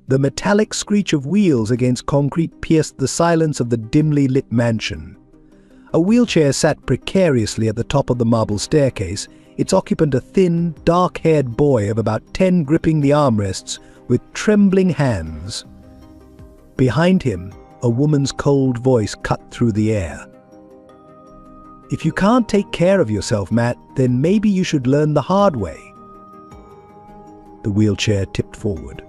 The metallic screech of wheels against concrete pierced the silence of the dimly lit mansion. A wheelchair sat precariously at the top of the marble staircase, its occupant a thin, dark-haired boy of about 10 gripping the armrests with trembling hands. Behind him, a woman's cold voice cut through the air. "If you can't take care of yourself, Matt, then maybe you should learn the hard way." The wheelchair tipped forward.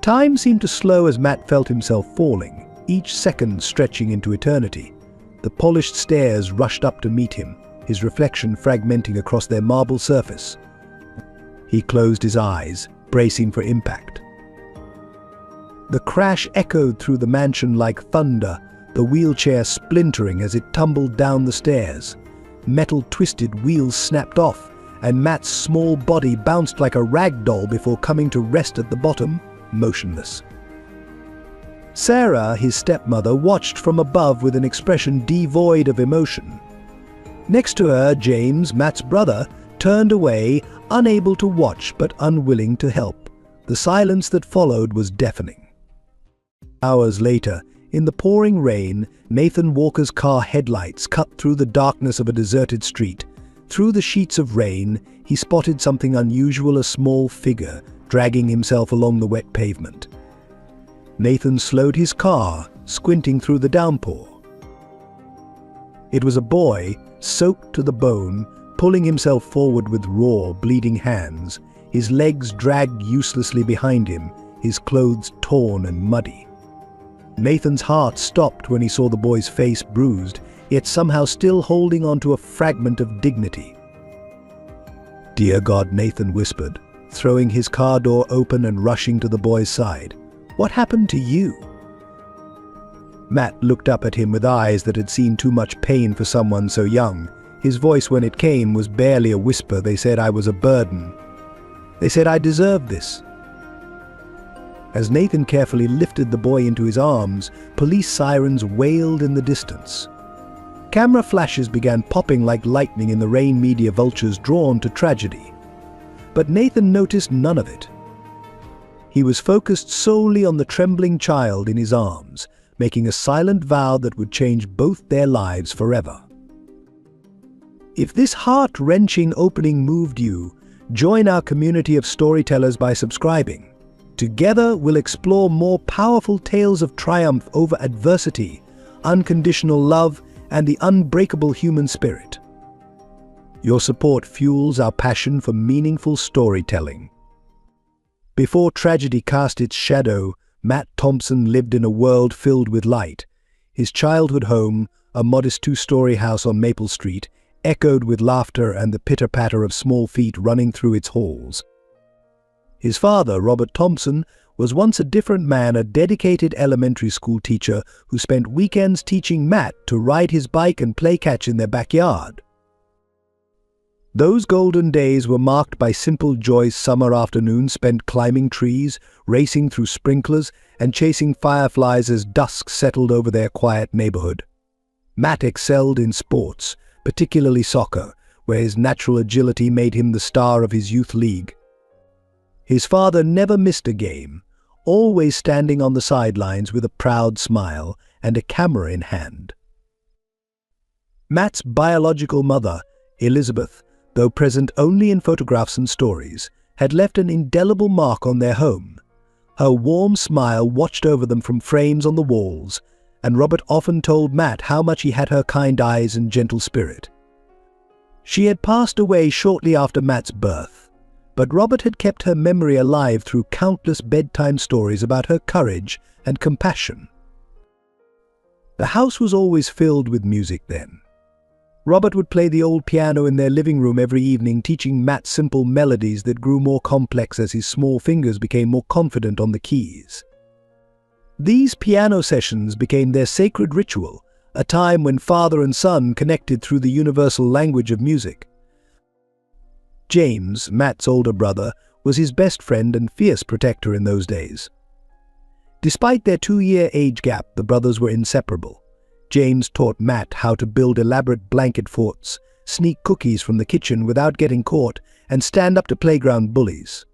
Time seemed to slow as Matt felt himself falling, each second stretching into eternity. The polished stairs rushed up to meet him, his reflection fragmenting across their marble surface. He closed his eyes, bracing for impact. The crash echoed through the mansion like thunder, the wheelchair splintering as it tumbled down the stairs. Metal-twisted wheels snapped off, and Matt's small body bounced like a rag doll before coming to rest at the bottom, motionless. Sarah, his stepmother, watched from above with an expression devoid of emotion. Next to her, James, Matt's brother, turned away, unable to watch but unwilling to help. The silence that followed was deafening. Hours later, in the pouring rain, Nathan Walker's car headlights cut through the darkness of a deserted street. Through the sheets of rain, he spotted something unusual, a small figure, dragging himself along the wet pavement. Nathan slowed his car, squinting through the downpour. It was a boy, soaked to the bone, pulling himself forward with raw, bleeding hands, his legs dragged uselessly behind him, his clothes torn and muddy. Nathan's heart stopped when he saw the boy's face bruised, yet somehow still holding onto a fragment of dignity. "Dear God," Nathan whispered, throwing his car door open and rushing to the boy's side. "What happened to you?" Matt looked up at him with eyes that had seen too much pain for someone so young. His voice, when it came, was barely a whisper. "They said I was a burden. They said I deserved this." As Nathan carefully lifted the boy into his arms, police sirens wailed in the distance. Camera flashes began popping like lightning in the rain, media vultures drawn to tragedy. But Nathan noticed none of it. He was focused solely on the trembling child in his arms, making a silent vow that would change both their lives forever. If this heart-wrenching opening moved you, join our community of storytellers by subscribing. Together, we'll explore more powerful tales of triumph over adversity, unconditional love, and the unbreakable human spirit. Your support fuels our passion for meaningful storytelling. Before tragedy cast its shadow, Matt Thompson lived in a world filled with light. His childhood home, a modest 2-story house on Maple Street, echoed with laughter and the pitter-patter of small feet running through its halls. His father, Robert Thompson, was once a different man, a dedicated elementary school teacher who spent weekends teaching Matt to ride his bike and play catch in their backyard. Those golden days were marked by simple joys. Summer afternoons spent climbing trees, racing through sprinklers, and chasing fireflies as dusk settled over their quiet neighborhood. Matt excelled in sports, particularly soccer, where his natural agility made him the star of his youth league. His father never missed a game, always standing on the sidelines with a proud smile and a camera in hand. Matt's biological mother, Elizabeth, though present only in photographs and stories, had left an indelible mark on their home. Her warm smile watched over them from frames on the walls, and Robert often told Matt how much he had her kind eyes and gentle spirit. She had passed away shortly after Matt's birth, but Robert had kept her memory alive through countless bedtime stories about her courage and compassion. The house was always filled with music then. Robert would play the old piano in their living room every evening, teaching Matt simple melodies that grew more complex as his small fingers became more confident on the keys. These piano sessions became their sacred ritual, a time when father and son connected through the universal language of music. James, Matt's older brother, was his best friend and fierce protector in those days. Despite their 2-year age gap, the brothers were inseparable. James taught Matt how to build elaborate blanket forts, sneak cookies from the kitchen without getting caught, and stand up to playground bullies.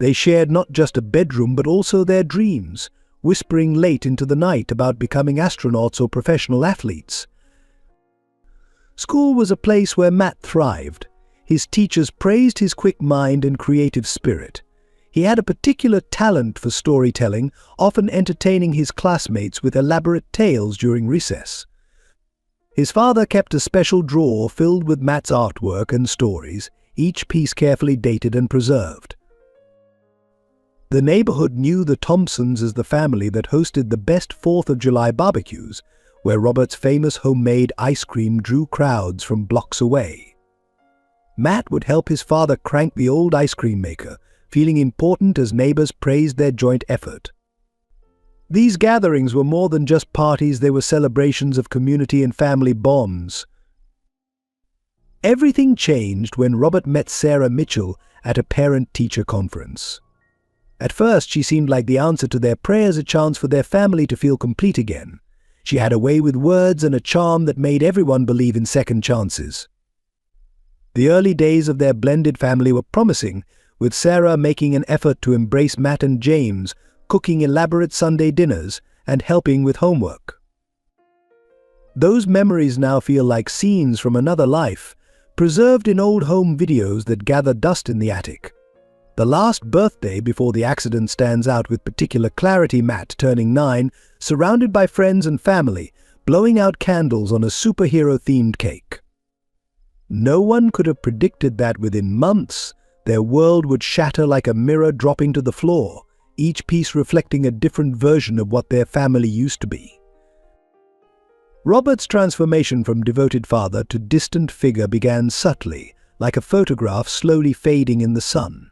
They shared not just a bedroom but also their dreams, whispering late into the night about becoming astronauts or professional athletes. School was a place where Matt thrived. His teachers praised his quick mind and creative spirit. He had a particular talent for storytelling, often entertaining his classmates with elaborate tales during recess. His father kept a special drawer filled with Matt's artwork and stories, each piece carefully dated and preserved. The neighborhood knew the Thompsons as the family that hosted the best 4th of July barbecues, where Robert's famous homemade ice cream drew crowds from blocks away. Matt would help his father crank the old ice cream maker, feeling important as neighbors praised their joint effort. These gatherings were more than just parties, they were celebrations of community and family bonds. Everything changed when Robert met Sarah Mitchell at a parent-teacher conference. At first, she seemed like the answer to their prayers, a chance for their family to feel complete again. She had a way with words and a charm that made everyone believe in second chances. The early days of their blended family were promising, with Sarah making an effort to embrace Matt and James, cooking elaborate Sunday dinners, and helping with homework. Those memories now feel like scenes from another life, preserved in old home videos that gather dust in the attic. The last birthday before the accident stands out with particular clarity. Matt turning 9, surrounded by friends and family, blowing out candles on a superhero-themed cake. No one could have predicted that within months, their world would shatter like a mirror dropping to the floor, each piece reflecting a different version of what their family used to be. Robert's transformation from devoted father to distant figure began subtly, like a photograph slowly fading in the sun.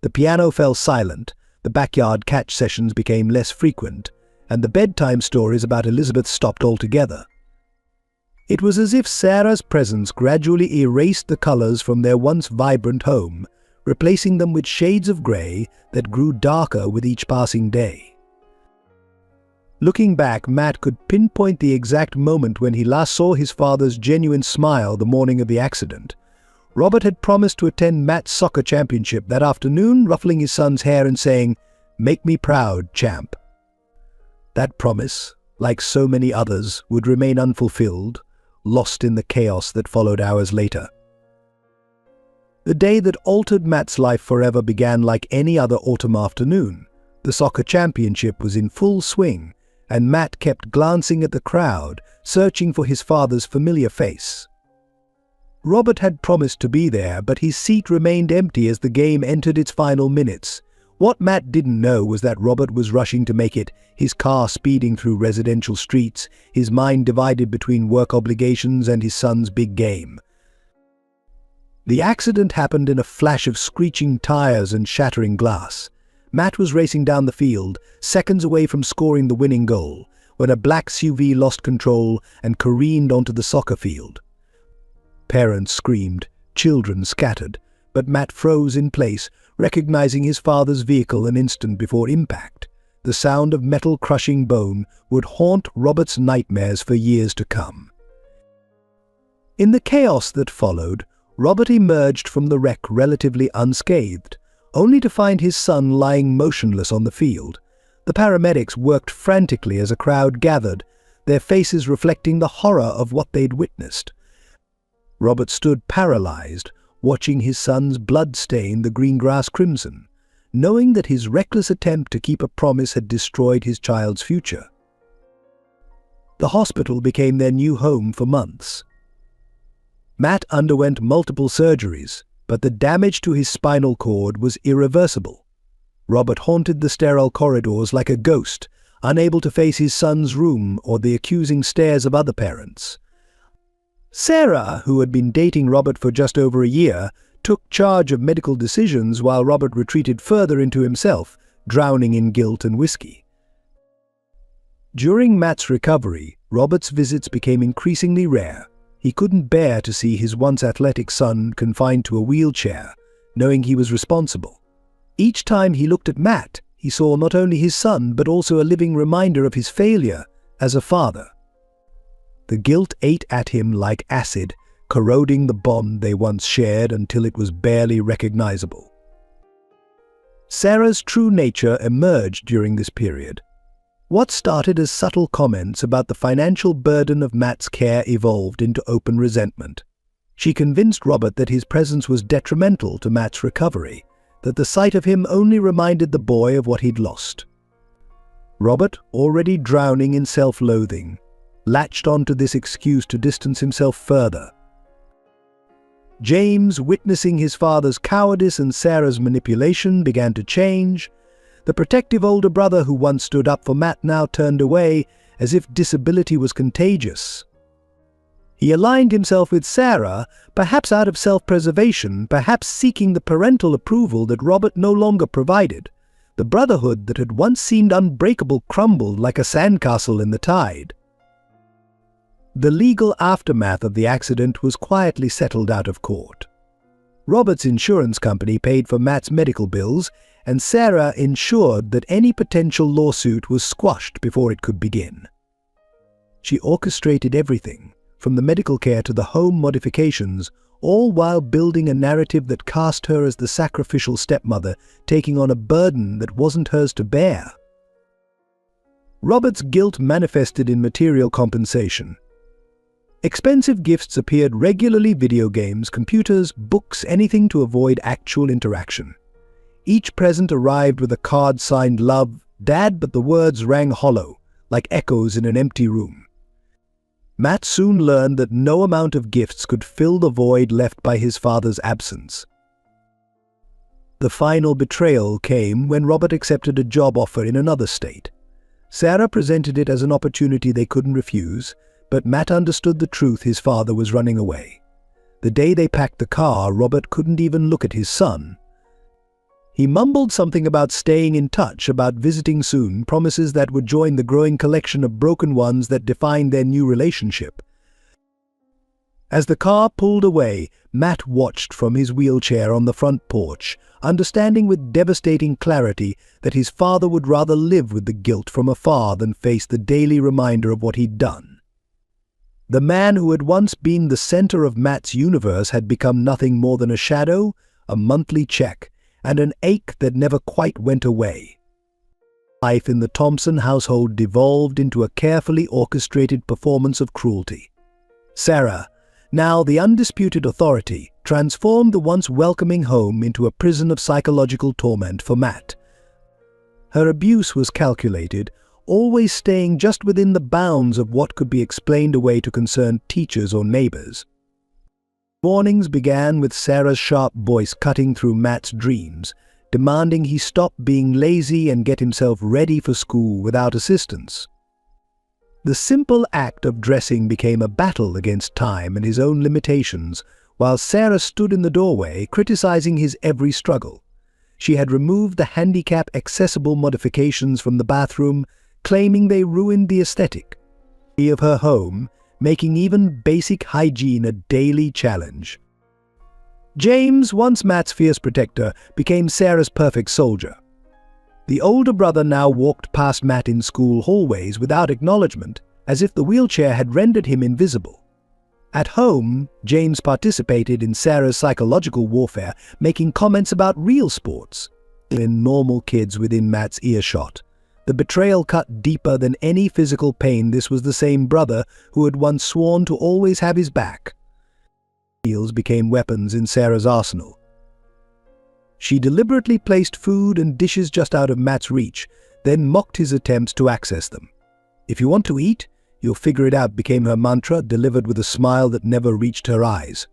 The piano fell silent, the backyard catch sessions became less frequent, and the bedtime stories about Elizabeth stopped altogether. It was as if Sarah's presence gradually erased the colors from their once vibrant home, replacing them with shades of gray that grew darker with each passing day. Looking back, Matt could pinpoint the exact moment when he last saw his father's genuine smile the morning of the accident. Robert had promised to attend Matt's soccer championship that afternoon, ruffling his son's hair and saying, "Make me proud, champ." That promise, like so many others, would remain unfulfilled, lost in the chaos that followed hours later. The day that altered Matt's life forever began like any other autumn afternoon. The soccer championship was in full swing, and Matt kept glancing at the crowd, searching for his father's familiar face. Robert had promised to be there, but his seat remained empty as the game entered its final minutes. What Matt didn't know was that Robert was rushing to make it, his car speeding through residential streets, his mind divided between work obligations and his son's big game. The accident happened in a flash of screeching tires and shattering glass. Matt was racing down the field, seconds away from scoring the winning goal, when a black SUV lost control and careened onto the soccer field. Parents screamed, children scattered, but Matt froze in place, recognizing his father's vehicle an instant before impact. The sound of metal crushing bone would haunt Robert's nightmares for years to come. In the chaos that followed, Robert emerged from the wreck relatively unscathed, only to find his son lying motionless on the field. The paramedics worked frantically as a crowd gathered, their faces reflecting the horror of what they'd witnessed. Robert stood paralyzed, watching his son's blood stain the green grass crimson, knowing that his reckless attempt to keep a promise had destroyed his child's future. The hospital became their new home for months. Matt underwent multiple surgeries, but the damage to his spinal cord was irreversible. Robert haunted the sterile corridors like a ghost, unable to face his son's room or the accusing stares of other parents. Sarah, who had been dating Robert for just over a year, took charge of medical decisions while Robert retreated further into himself, drowning in guilt and whiskey. During Matt's recovery, Robert's visits became increasingly rare. He couldn't bear to see his once athletic son confined to a wheelchair, knowing he was responsible. Each time he looked at Matt, he saw not only his son but also a living reminder of his failure as a father. The guilt ate at him like acid, corroding the bond they once shared until it was barely recognizable. Sarah's true nature emerged during this period. What started as subtle comments about the financial burden of Matt's care evolved into open resentment. She convinced Robert that his presence was detrimental to Matt's recovery, that the sight of him only reminded the boy of what he'd lost. Robert, already drowning in self-loathing, latched onto this excuse to distance himself further. James, witnessing his father's cowardice and Sarah's manipulation, began to change. The protective older brother who once stood up for Matt now turned away, as if disability was contagious. He aligned himself with Sarah, perhaps out of self-preservation, perhaps seeking the parental approval that Robert no longer provided. The brotherhood that had once seemed unbreakable crumbled like a sandcastle in the tide. The legal aftermath of the accident was quietly settled out of court. Robert's insurance company paid for Matt's medical bills, and Sarah ensured that any potential lawsuit was squashed before it could begin. She orchestrated everything, from the medical care to the home modifications, all while building a narrative that cast her as the sacrificial stepmother, taking on a burden that wasn't hers to bear. Robert's guilt manifested in material compensation. Expensive gifts appeared regularly: video games, computers, books, anything to avoid actual interaction. Each present arrived with a card signed "Love, Dad," but the words rang hollow, like echoes in an empty room. Matt soon learned that no amount of gifts could fill the void left by his father's absence. The final betrayal came when Robert accepted a job offer in another state. Sarah presented it as an opportunity they couldn't refuse, but Matt understood the truth: his father was running away. The day they packed the car, Robert couldn't even look at his son. He mumbled something about staying in touch, about visiting soon, promises that would join the growing collection of broken ones that defined their new relationship. As the car pulled away, Matt watched from his wheelchair on the front porch, understanding with devastating clarity that his father would rather live with the guilt from afar than face the daily reminder of what he'd done. The man who had once been the center of Matt's universe had become nothing more than a shadow, a monthly check, and an ache that never quite went away. Life in the Thompson household devolved into a carefully orchestrated performance of cruelty. Sarah, now the undisputed authority, transformed the once welcoming home into a prison of psychological torment for Matt. Her abuse was calculated, always staying just within the bounds of what could be explained away to concerned teachers or neighbors. Mornings began with Sarah's sharp voice cutting through Matt's dreams, demanding he stop being lazy and get himself ready for school without assistance. The simple act of dressing became a battle against time and his own limitations, while Sarah stood in the doorway, criticizing his every struggle. She had removed the handicap-accessible modifications from the bathroom, claiming they ruined the aesthetic of her home, making even basic hygiene a daily challenge. James, once Matt's fierce protector, became Sarah's perfect soldier. The older brother now walked past Matt in school hallways without acknowledgement, as if the wheelchair had rendered him invisible. At home, James participated in Sarah's psychological warfare, making comments about real sports in normal kids within Matt's earshot. The betrayal cut deeper than any physical pain. This was the same brother who had once sworn to always have his back. Meals became weapons in Sarah's arsenal. She deliberately placed food and dishes just out of Matt's reach, then mocked his attempts to access them. "If you want to eat, you'll figure it out," became her mantra, delivered with a smile that never reached her eyes.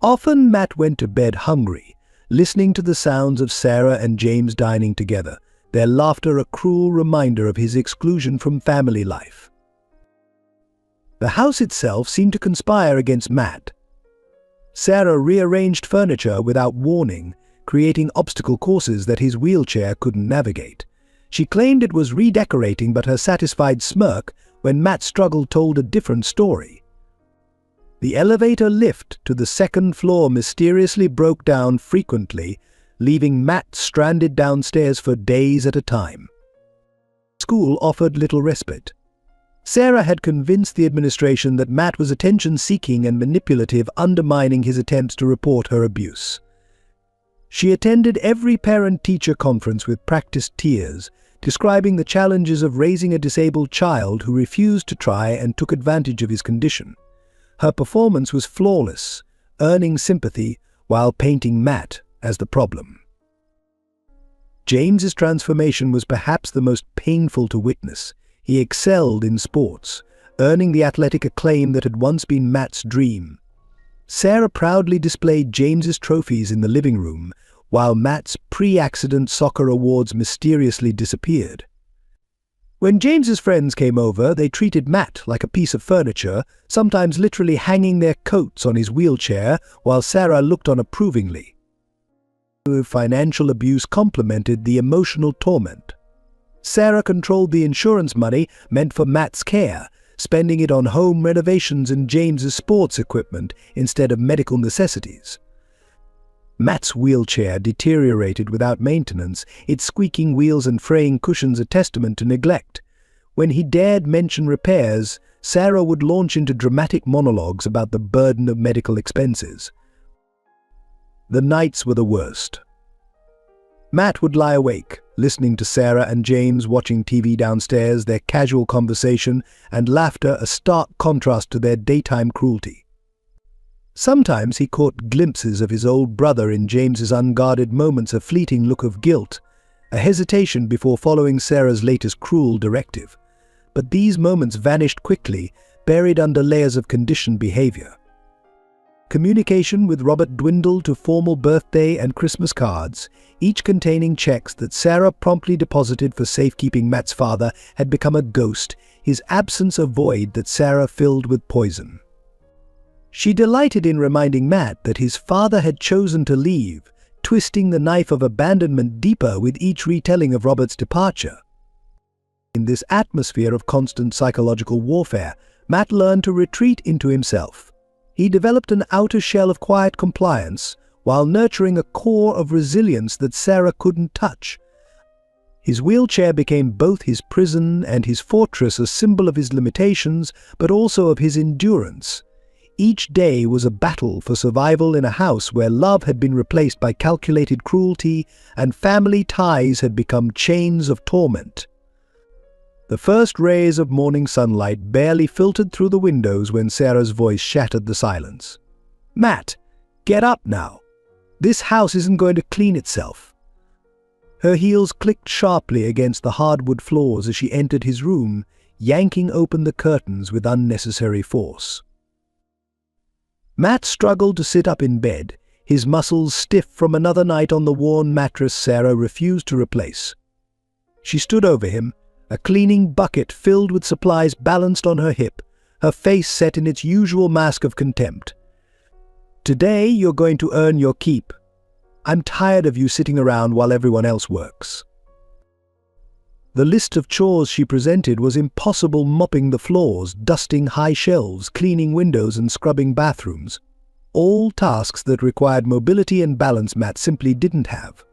Often Matt went to bed hungry, listening to the sounds of Sarah and James dining together, their laughter a cruel reminder of his exclusion from family life. The house itself seemed to conspire against Matt. Sarah rearranged furniture without warning, creating obstacle courses that his wheelchair couldn't navigate. She claimed it was redecorating, but her satisfied smirk when Matt struggled told a different story. The elevator lift to the second floor mysteriously broke down frequently, leaving Matt stranded downstairs for days at a time. School offered little respite. Sarah had convinced the administration that Matt was attention-seeking and manipulative, undermining his attempts to report her abuse. She attended every parent-teacher conference with practiced tears, describing the challenges of raising a disabled child who refused to try and took advantage of his condition. Her performance was flawless, earning sympathy while painting Matt as the problem. James's transformation was perhaps the most painful to witness. He excelled in sports, earning the athletic acclaim that had once been Matt's dream. Sarah proudly displayed James's trophies in the living room, while Matt's pre-accident soccer awards mysteriously disappeared. When James's friends came over, they treated Matt like a piece of furniture, sometimes literally hanging their coats on his wheelchair, while Sarah looked on approvingly. Financial abuse complemented the emotional torment. Sarah controlled the insurance money meant for Matt's care, spending it on home renovations and James's sports equipment instead of medical necessities. Matt's wheelchair deteriorated without maintenance, its squeaking wheels and fraying cushions a testament to neglect. When he dared mention repairs, Sarah would launch into dramatic monologues about the burden of medical expenses. The nights were the worst. Matt would lie awake, listening to Sarah and James watching TV downstairs, their casual conversation and laughter a stark contrast to their daytime cruelty. Sometimes he caught glimpses of his old brother in James's unguarded moments, a fleeting look of guilt, a hesitation before following Sarah's latest cruel directive. But these moments vanished quickly, buried under layers of conditioned behavior. Communication with Robert dwindled to formal birthday and Christmas cards, each containing checks that Sarah promptly deposited for safekeeping. Matt's father had become a ghost, his absence a void that Sarah filled with poison. She delighted in reminding Matt that his father had chosen to leave, twisting the knife of abandonment deeper with each retelling of Robert's departure. In this atmosphere of constant psychological warfare, Matt learned to retreat into himself. He developed an outer shell of quiet compliance, while nurturing a core of resilience that Sarah couldn't touch. His wheelchair became both his prison and his fortress, a symbol of his limitations, but also of his endurance. Each day was a battle for survival in a house where love had been replaced by calculated cruelty and family ties had become chains of torment. The first rays of morning sunlight barely filtered through the windows when Sarah's voice shattered the silence. "Matt, get up now. This house isn't going to clean itself." Her heels clicked sharply against the hardwood floors as she entered his room, yanking open the curtains with unnecessary force. Matt struggled to sit up in bed, his muscles stiff from another night on the worn mattress Sarah refused to replace. She stood over him, a cleaning bucket filled with supplies balanced on her hip, her face set in its usual mask of contempt. "Today you're going to earn your keep. I'm tired of you sitting around while everyone else works." The list of chores she presented was impossible: mopping the floors, dusting high shelves, cleaning windows and scrubbing bathrooms. All tasks that required mobility and balance Matt simply didn't have.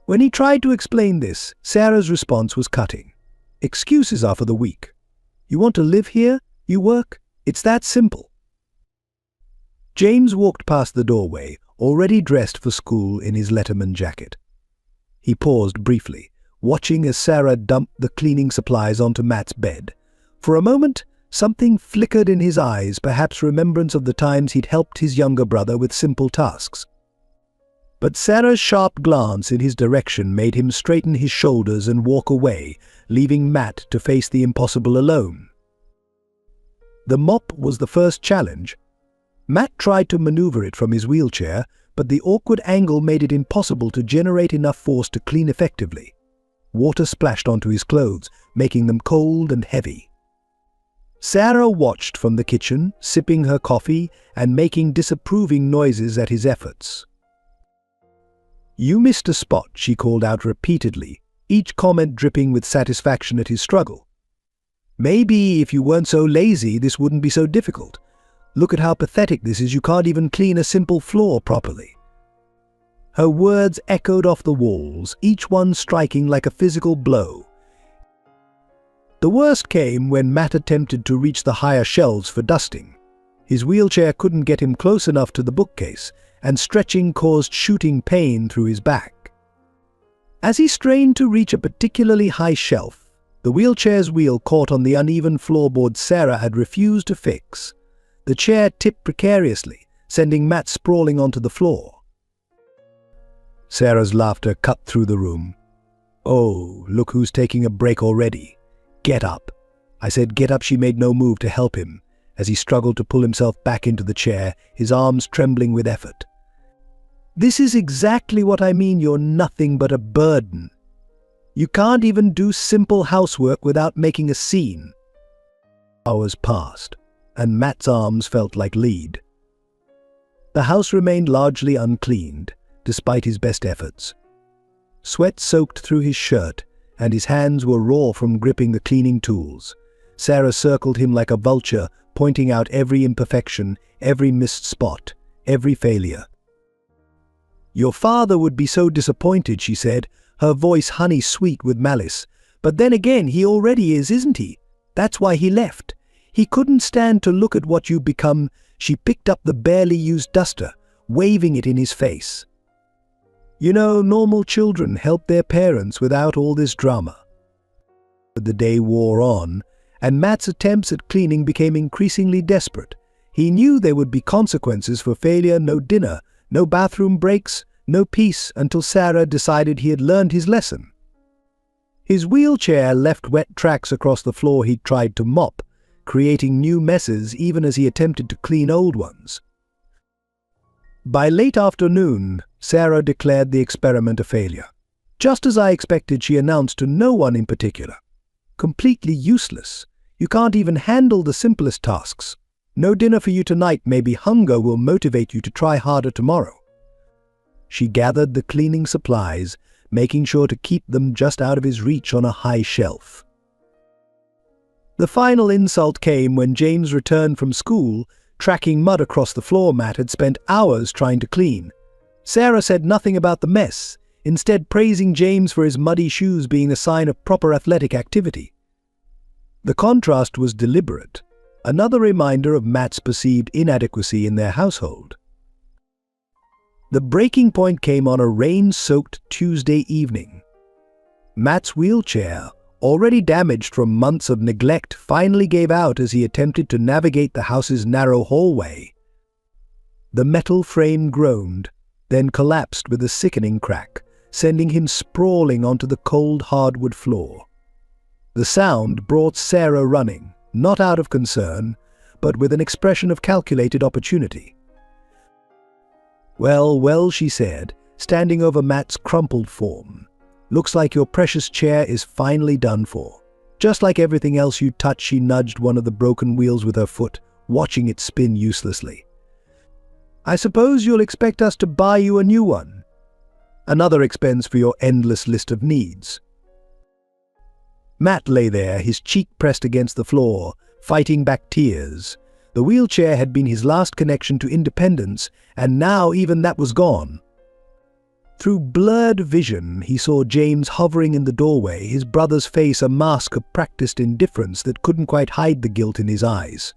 When he tried to explain this, Sarah's response was cutting. "Excuses are for the weak. You want to live here? You work? It's that simple." James walked past the doorway, already dressed for school in his Letterman jacket. He paused briefly, watching as Sarah dumped the cleaning supplies onto Matt's bed. For a moment, something flickered in his eyes, perhaps remembrance of the times he'd helped his younger brother with simple tasks. But Sarah's sharp glance in his direction made him straighten his shoulders and walk away, leaving Matt to face the impossible alone. The mop was the first challenge. Matt tried to maneuver it from his wheelchair, but the awkward angle made it impossible to generate enough force to clean effectively. Water splashed onto his clothes, making them cold and heavy. Sarah watched from the kitchen, sipping her coffee and making disapproving noises at his efforts. "You missed a spot," she called out repeatedly, each comment dripping with satisfaction at his struggle. "Maybe if you weren't so lazy, this wouldn't be so difficult. Look at how pathetic this is. You can't even clean a simple floor properly." Her words echoed off the walls, each one striking like a physical blow. The worst came when Matt attempted to reach the higher shelves for dusting. His wheelchair couldn't get him close enough to the bookcase, and stretching caused shooting pain through his back. As he strained to reach a particularly high shelf, the wheelchair's wheel caught on the uneven floorboard Sarah had refused to fix. The chair tipped precariously, sending Matt sprawling onto the floor. Sarah's laughter cut through the room. "Oh, look who's taking a break already. Get up." I said get up. She made no move to help him, as he struggled to pull himself back into the chair, his arms trembling with effort. "This is exactly what I mean. You're nothing but a burden. You can't even do simple housework without making a scene." Hours passed, and Matt's arms felt like lead. The house remained largely uncleaned, despite his best efforts. Sweat soaked through his shirt, and his hands were raw from gripping the cleaning tools. Sarah circled him like a vulture, pointing out every imperfection, every missed spot, every failure. "Your father would be so disappointed," she said, her voice honey-sweet with malice. "But then again, he already is, isn't he? That's why he left. He couldn't stand to look at what you've become." She picked up the barely used duster, waving it in his face. "You know, normal children help their parents without all this drama." But the day wore on, and Matt's attempts at cleaning became increasingly desperate. He knew there would be consequences for failure: no dinner, no bathroom breaks, no peace, until Sarah decided he had learned his lesson. His wheelchair left wet tracks across the floor he'd tried to mop, creating new messes even as he attempted to clean old ones. By late afternoon, Sarah declared the experiment a failure. Just as I expected, she announced to no one in particular. "Completely useless. You can't even handle the simplest tasks. No dinner for you tonight. Maybe hunger will motivate you to try harder tomorrow." She gathered the cleaning supplies, making sure to keep them just out of his reach on a high shelf. The final insult came when James returned from school, tracking mud across the floor Matt had spent hours trying to clean. Sarah said nothing about the mess, instead praising James for his muddy shoes being a sign of proper athletic activity. The contrast was deliberate, another reminder of Matt's perceived inadequacy in their household. The breaking point came on a rain-soaked Tuesday evening. Matt's wheelchair, already damaged from months of neglect, finally gave out as he attempted to navigate the house's narrow hallway. The metal frame groaned, then collapsed with a sickening crack, sending him sprawling onto the cold hardwood floor. The sound brought Sarah running, not out of concern, but with an expression of calculated opportunity. "Well, well," she said, standing over Matt's crumpled form. "Looks like your precious chair is finally done for. Just like everything else you touch." She nudged one of the broken wheels with her foot, watching it spin uselessly. "I suppose you'll expect us to buy you a new one. Another expense for your endless list of needs." Matt lay there, his cheek pressed against the floor, fighting back tears. The wheelchair had been his last connection to independence, and now even that was gone. Through blurred vision, he saw James hovering in the doorway, his brother's face a mask of practiced indifference that couldn't quite hide the guilt in his eyes.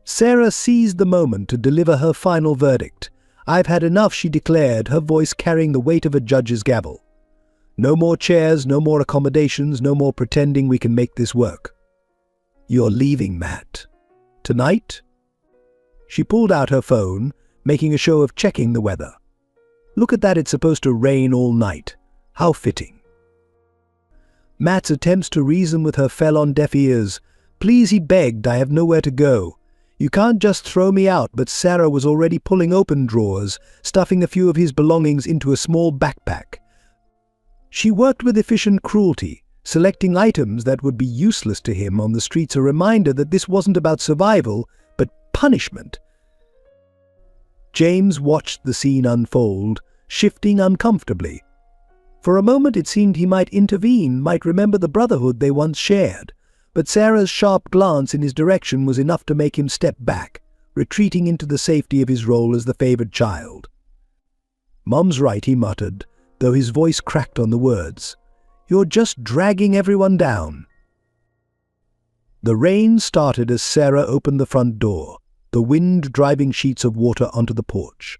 Sarah seized the moment to deliver her final verdict. "I've had enough," she declared, her voice carrying the weight of a judge's gavel. "No more chairs, no more accommodations, no more pretending we can make this work. You're leaving, Matt. Tonight?" She pulled out her phone, making a show of checking the weather. "Look at that, it's supposed to rain all night. How fitting." Matt's attempts to reason with her fell on deaf ears. "Please," he begged, "I have nowhere to go. You can't just throw me out." But Sarah was already pulling open drawers, stuffing a few of his belongings into a small backpack. She worked with efficient cruelty, selecting items that would be useless to him on the streets, a reminder that this wasn't about survival, but punishment. James watched the scene unfold, shifting uncomfortably. For a moment it seemed he might intervene, might remember the brotherhood they once shared, but Sarah's sharp glance in his direction was enough to make him step back, retreating into the safety of his role as the favored child. "Mom's right," he muttered, though his voice cracked on the words. "You're just dragging everyone down." The rain started as Sarah opened the front door. the wind driving sheets of water onto the porch.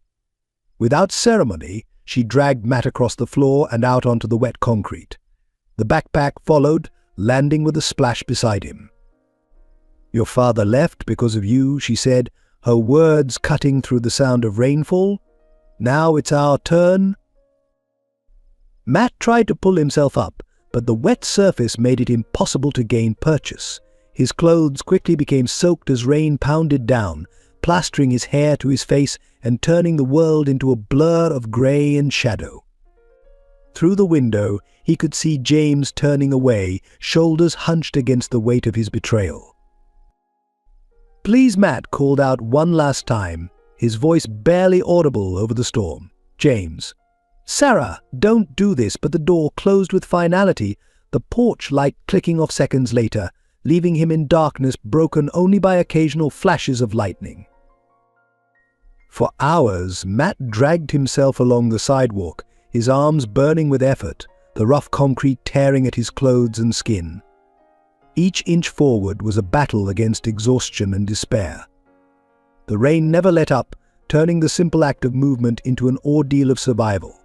Without ceremony, she dragged Matt across the floor and out onto the wet concrete. The backpack followed, landing with a splash beside him. "Your father left because of you," she said, her words cutting through the sound of rainfall. "Now it's our turn." Matt tried to pull himself up, but the wet surface made it impossible to gain purchase. His clothes quickly became soaked as rain pounded down, plastering his hair to his face and turning the world into a blur of grey and shadow. Through the window, he could see James turning away, shoulders hunched against the weight of his betrayal. "Please," Matt called out one last time, his voice barely audible over the storm. "James." "Sarah, don't do this," but the door closed with finality, the porch light clicking off seconds later, leaving him in darkness broken only by occasional flashes of lightning. For hours, Matt dragged himself along the sidewalk, his arms burning with effort, the rough concrete tearing at his clothes and skin. Each inch forward was a battle against exhaustion and despair. The rain never let up, turning the simple act of movement into an ordeal of survival.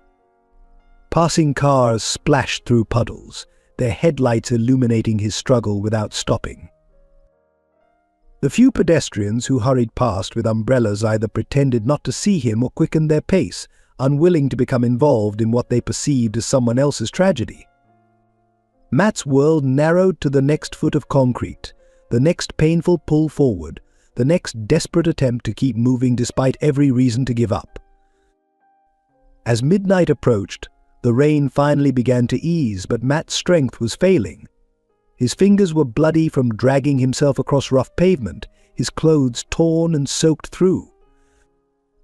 Passing cars splashed through puddles, their headlights illuminating his struggle without stopping. The few pedestrians who hurried past with umbrellas either pretended not to see him or quickened their pace, unwilling to become involved in what they perceived as someone else's tragedy. Matt's world narrowed to the next foot of concrete, the next painful pull forward, the next desperate attempt to keep moving despite every reason to give up. As midnight approached, the rain finally began to ease, but Matt's strength was failing. His fingers were bloody from dragging himself across rough pavement, his clothes torn and soaked through.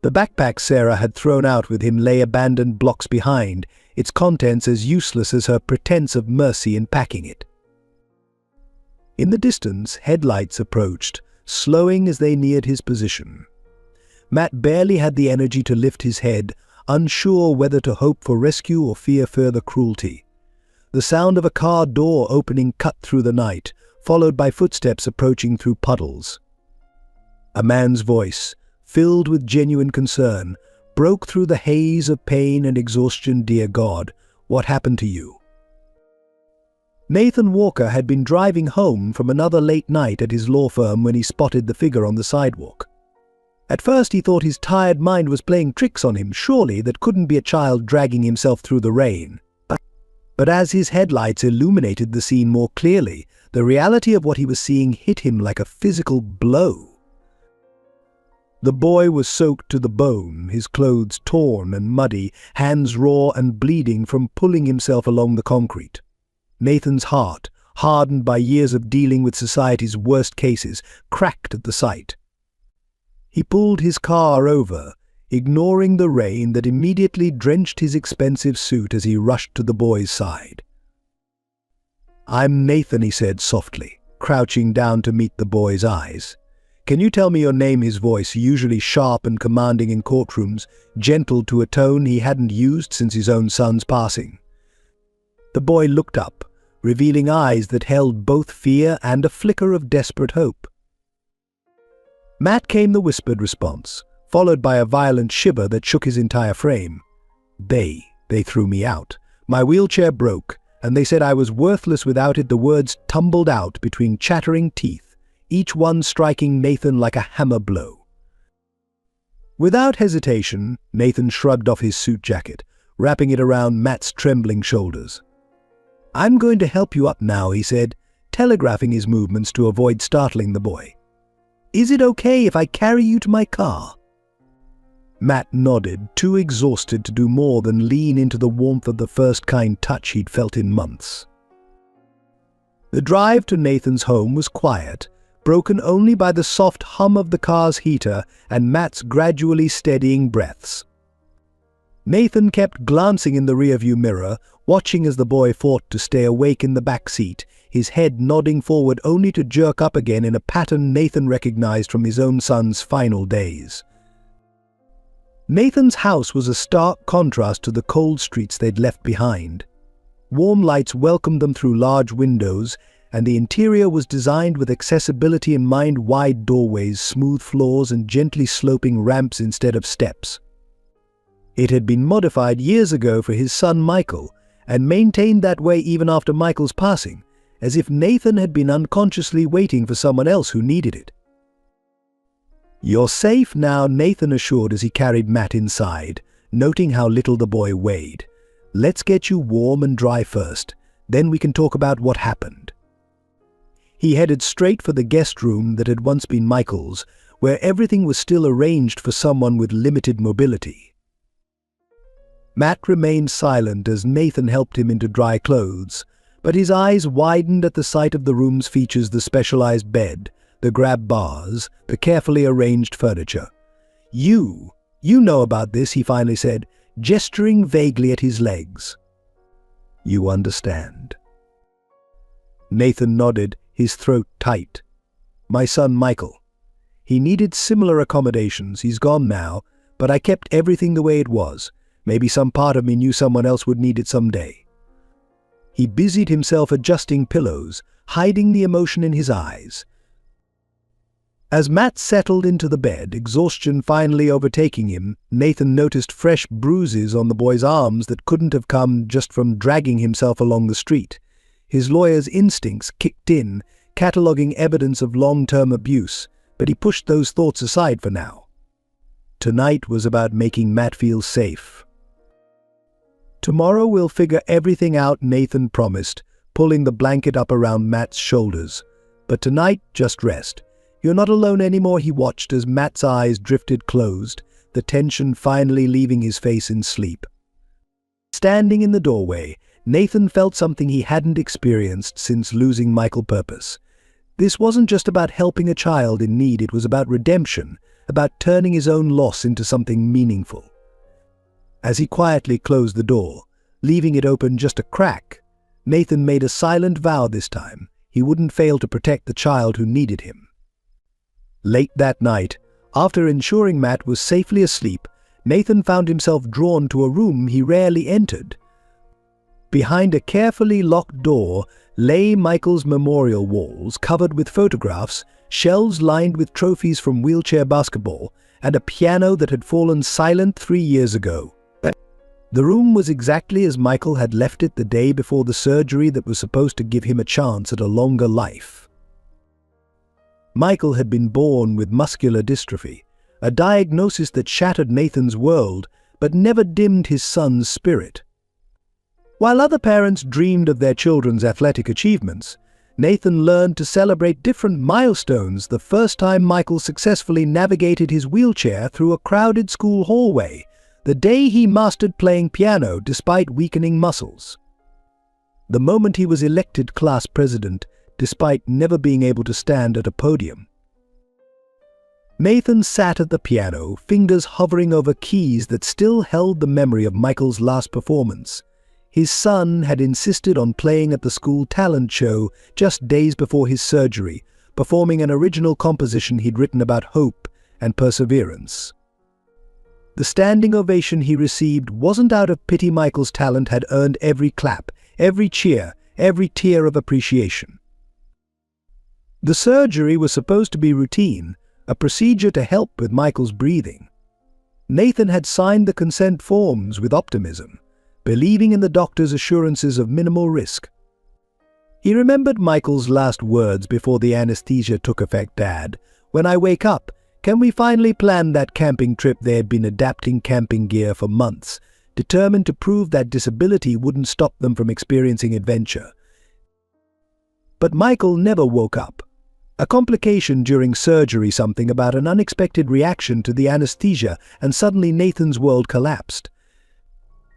The backpack Sarah had thrown out with him lay abandoned blocks behind, its contents as useless as her pretense of mercy in packing it. In the distance, headlights approached, slowing as they neared his position. Matt barely had the energy to lift his head, unsure whether to hope for rescue or fear further cruelty. The sound of a car door opening cut through the night, followed by footsteps approaching through puddles. A man's voice, filled with genuine concern, broke through the haze of pain and exhaustion. "Dear God, what happened to you?" Nathan Walker had been driving home from another late night at his law firm when he spotted the figure on the sidewalk. At first he thought his tired mind was playing tricks on him. Surely that couldn't be a child dragging himself through the rain. But as his headlights illuminated the scene more clearly, the reality of what he was seeing hit him like a physical blow. The boy was soaked to the bone, his clothes torn and muddy, hands raw and bleeding from pulling himself along the concrete. Nathan's heart, hardened by years of dealing with society's worst cases, cracked at the sight. He pulled his car over, ignoring the rain that immediately drenched his expensive suit as he rushed to the boy's side. "I'm Nathan," he said softly, crouching down to meet the boy's eyes. "Can you tell me your name?" His voice, usually sharp and commanding in courtrooms, gentle to a tone he hadn't used since his own son's passing. The boy looked up, revealing eyes that held both fear and a flicker of desperate hope. Matt came the whispered response, followed by a violent shiver that shook his entire frame. They threw me out. My wheelchair broke, and they said I was worthless without it." The words tumbled out between chattering teeth, each one striking Nathan like a hammer blow. Without hesitation, Nathan shrugged off his suit jacket, wrapping it around Matt's trembling shoulders. "I'm going to help you up now," he said, telegraphing his movements to avoid startling the boy. "Is it okay if I carry you to my car?" Matt nodded, too exhausted to do more than lean into the warmth of the first kind touch he'd felt in months. The drive to Nathan's home was quiet, broken only by the soft hum of the car's heater and Matt's gradually steadying breaths. Nathan kept glancing in the rearview mirror, watching as the boy fought to stay awake in the back seat, his head nodding forward only to jerk up again in a pattern Nathan recognized from his own son's final days. Nathan's house was a stark contrast to the cold streets they'd left behind. Warm lights welcomed them through large windows, and the interior was designed with accessibility in mind: wide doorways, smooth floors, and gently sloping ramps instead of steps. It had been modified years ago for his son Michael, and maintained that way even after Michael's passing, as if Nathan had been unconsciously waiting for someone else who needed it. "You're safe now," Nathan assured as he carried Matt inside, noting how little the boy weighed. "Let's get you warm and dry first, then we can talk about what happened." He headed straight for the guest room that had once been Michael's, where everything was still arranged for someone with limited mobility. Matt remained silent as Nathan helped him into dry clothes, but his eyes widened at the sight of the room's features: the specialized bed, the grab bars, the carefully arranged furniture. You know about this," he finally said, gesturing vaguely at his legs. "You understand." Nathan nodded, his throat tight. "My son Michael. He needed similar accommodations. He's gone now, but I kept everything the way it was. Maybe some part of me knew someone else would need it someday." He busied himself adjusting pillows, hiding the emotion in his eyes. As Matt settled into the bed, exhaustion finally overtaking him, Nathan noticed fresh bruises on the boy's arms that couldn't have come just from dragging himself along the street. His lawyer's instincts kicked in, cataloging evidence of long-term abuse, but he pushed those thoughts aside for now. Tonight was about making Matt feel safe. "Tomorrow we'll figure everything out," Nathan promised, pulling the blanket up around Matt's shoulders. "But tonight, just rest. You're not alone anymore," he watched as Matt's eyes drifted closed, the tension finally leaving his face in sleep. Standing in the doorway, Nathan felt something he hadn't experienced since losing Michael Purpose. This wasn't just about helping a child in need, it was about redemption, about turning his own loss into something meaningful. As he quietly closed the door, leaving it open just a crack, Nathan made a silent vow this time: he wouldn't fail to protect the child who needed him. Late that night, after ensuring Matt was safely asleep, Nathan found himself drawn to a room he rarely entered. Behind a carefully locked door lay Michael's memorial walls covered with photographs, shelves lined with trophies from wheelchair basketball, and a piano that had fallen silent 3 years ago. The room was exactly as Michael had left it the day before the surgery that was supposed to give him a chance at a longer life. Michael had been born with muscular dystrophy, a diagnosis that shattered Nathan's world but never dimmed his son's spirit. While other parents dreamed of their children's athletic achievements, Nathan learned to celebrate different milestones the first time Michael successfully navigated his wheelchair through a crowded school hallway, the day he mastered playing piano despite weakening muscles. The moment he was elected class president, despite never being able to stand at a podium. Nathan sat at the piano, fingers hovering over keys that still held the memory of Michael's last performance. His son had insisted on playing at the school talent show just days before his surgery, performing an original composition he'd written about hope and perseverance. The standing ovation he received wasn't out of pity. Michael's talent had earned every clap, every cheer, every tear of appreciation. The surgery was supposed to be routine, a procedure to help with Michael's breathing. Nathan had signed the consent forms with optimism, believing in the doctor's assurances of minimal risk. He remembered Michael's last words before the anesthesia took effect: "Dad, when I wake up, can we finally plan that camping trip?" They had been adapting camping gear for months, determined to prove that disability wouldn't stop them from experiencing adventure. But Michael never woke up. A complication during surgery, something about an unexpected reaction to the anesthesia, and suddenly Nathan's world collapsed.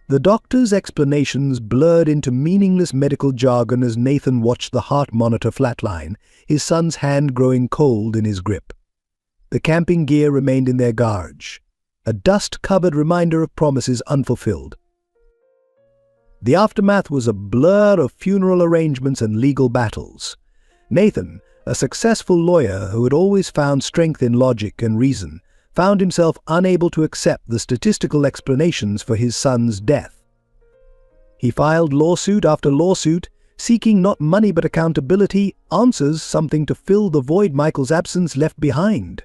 The doctor's explanations blurred into meaningless medical jargon as Nathan watched the heart monitor flatline, his son's hand growing cold in his grip. The camping gear remained in their garage, a dust-covered reminder of promises unfulfilled. The aftermath was a blur of funeral arrangements and legal battles. Nathan, a successful lawyer who had always found strength in logic and reason, found himself unable to accept the statistical explanations for his son's death. He filed lawsuit after lawsuit, seeking not money but accountability, answers, something to fill the void Michael's absence left behind.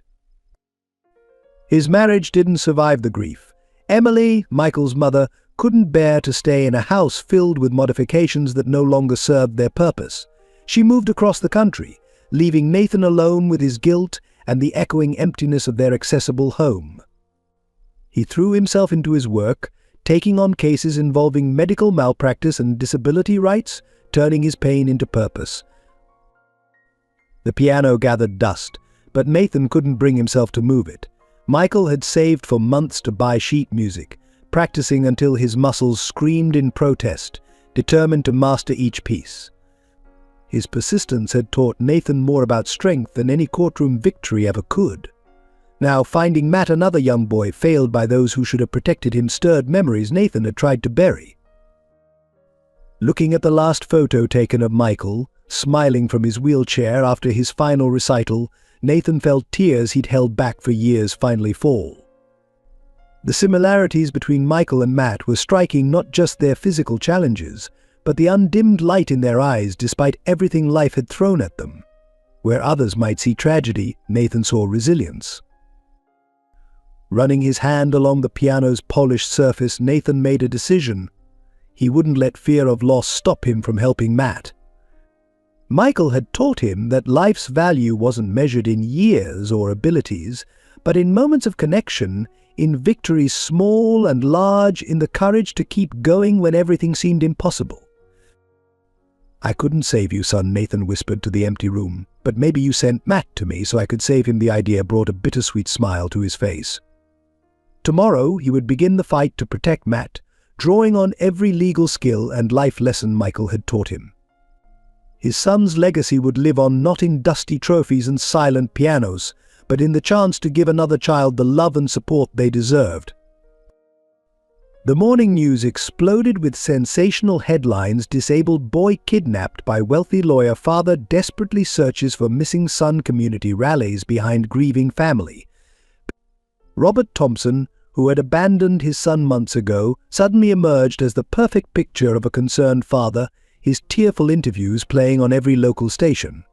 His marriage didn't survive the grief. Emily, Michael's mother, couldn't bear to stay in a house filled with modifications that no longer served their purpose. She moved across the country, leaving Nathan alone with his guilt and the echoing emptiness of their accessible home. He threw himself into his work, taking on cases involving medical malpractice and disability rights, turning his pain into purpose. The piano gathered dust, but Nathan couldn't bring himself to move it. Michael had saved for months to buy sheet music, practicing until his muscles screamed in protest, determined to master each piece. His persistence had taught Nathan more about strength than any courtroom victory ever could. Now, finding Matt, another young boy failed by those who should have protected him, stirred memories Nathan had tried to bury. Looking at the last photo taken of Michael, smiling from his wheelchair after his final recital, Nathan felt tears he'd held back for years finally fall. The similarities between Michael and Matt were striking, not just their physical challenges, but the undimmed light in their eyes despite everything life had thrown at them. Where others might see tragedy, Nathan saw resilience. Running his hand along the piano's polished surface, Nathan made a decision. He wouldn't let fear of loss stop him from helping Matt. Michael had taught him that life's value wasn't measured in years or abilities, but in moments of connection, in victories small and large, in the courage to keep going when everything seemed impossible. "I couldn't save you, son," Nathan whispered to the empty room, "but maybe you sent Matt to me so I could save him." The idea brought a bittersweet smile to his face. Tomorrow he would begin the fight to protect Matt, drawing on every legal skill and life lesson Michael had taught him. His son's legacy would live on, not in dusty trophies and silent pianos, but in the chance to give another child the love and support they deserved. The morning news exploded with sensational headlines: disabled boy kidnapped by wealthy lawyer, father desperately searches for missing son, community rallies behind grieving family. Robert Thompson, who had abandoned his son months ago, suddenly emerged as the perfect picture of a concerned father, his tearful interviews playing on every local station.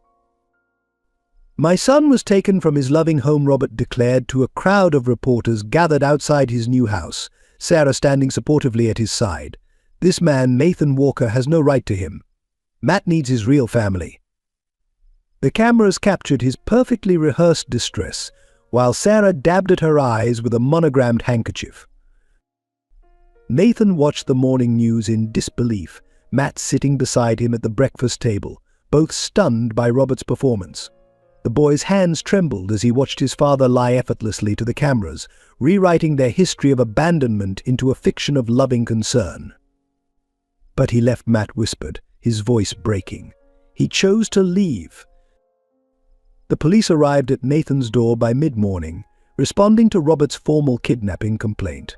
"My son was taken from his loving home," Robert declared to a crowd of reporters gathered outside his new house, Sarah standing supportively at his side. "This man, Nathan Walker, has no right to him. Matt needs his real family." The cameras captured his perfectly rehearsed distress, while Sarah dabbed at her eyes with a monogrammed handkerchief. Nathan watched the morning news in disbelief, Matt sitting beside him at the breakfast table, both stunned by Robert's performance. The boy's hands trembled as he watched his father lie effortlessly to the cameras, rewriting their history of abandonment into a fiction of loving concern. "But he left," Matt whispered, his voice breaking. "He chose to leave." The police arrived at Nathan's door by mid-morning, responding to Robert's formal kidnapping complaint.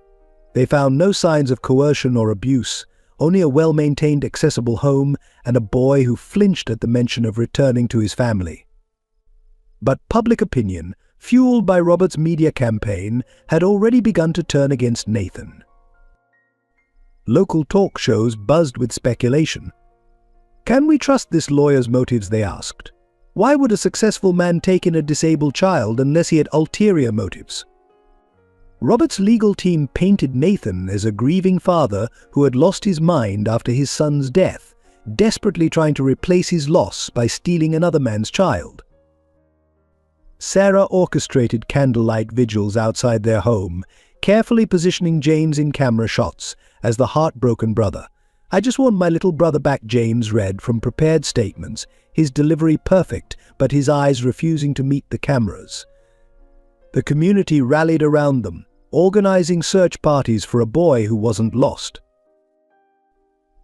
They found no signs of coercion or abuse, only a well-maintained, accessible home and a boy who flinched at the mention of returning to his family. But public opinion, fueled by Robert's media campaign, had already begun to turn against Nathan. Local talk shows buzzed with speculation. "Can we trust this lawyer's motives?" they asked. "Why would a successful man take in a disabled child unless he had ulterior motives?" Robert's legal team painted Nathan as a grieving father who had lost his mind after his son's death, desperately trying to replace his loss by stealing another man's child. Sarah orchestrated candlelight vigils outside their home, carefully positioning James in camera shots as the heartbroken brother. "I just want my little brother back," James read from prepared statements, his delivery perfect, but his eyes refusing to meet the cameras. The community rallied around them, organizing search parties for a boy who wasn't lost.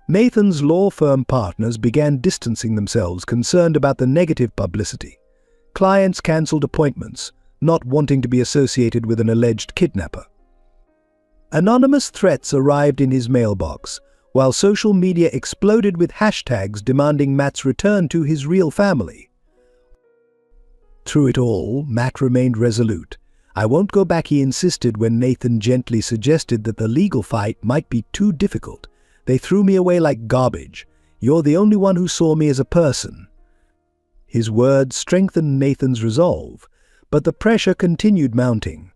Nathan's law firm partners began distancing themselves, concerned about the negative publicity. Clients cancelled appointments, not wanting to be associated with an alleged kidnapper. Anonymous threats arrived in his mailbox, while social media exploded with hashtags demanding Matt's return to his real family. Through it all, Matt remained resolute. "I won't go back," he insisted when Nathan gently suggested that the legal fight might be too difficult. "They threw me away like garbage. You're the only one who saw me as a person." His words strengthened Nathan's resolve, but the pressure continued mounting.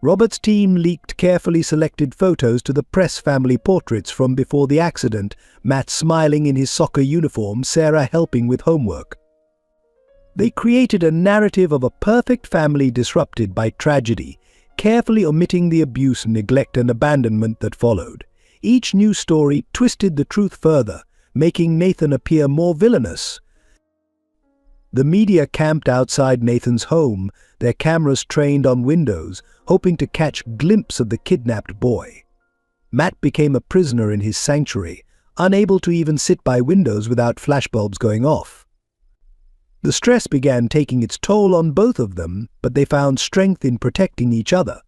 Robert's team leaked carefully selected photos to the press family portraits from before the accident, Matt smiling in his soccer uniform, Sarah helping with homework. They created a narrative of a perfect family disrupted by tragedy, carefully omitting the abuse, neglect, and abandonment that followed. Each new story twisted the truth further, making Nathan appear more villainous. The media camped outside Nathan's home, their cameras trained on windows, hoping to catch a glimpse of the kidnapped boy. Matt became a prisoner in his sanctuary, unable to even sit by windows without flashbulbs going off. The stress began taking its toll on both of them, but they found strength in protecting each other.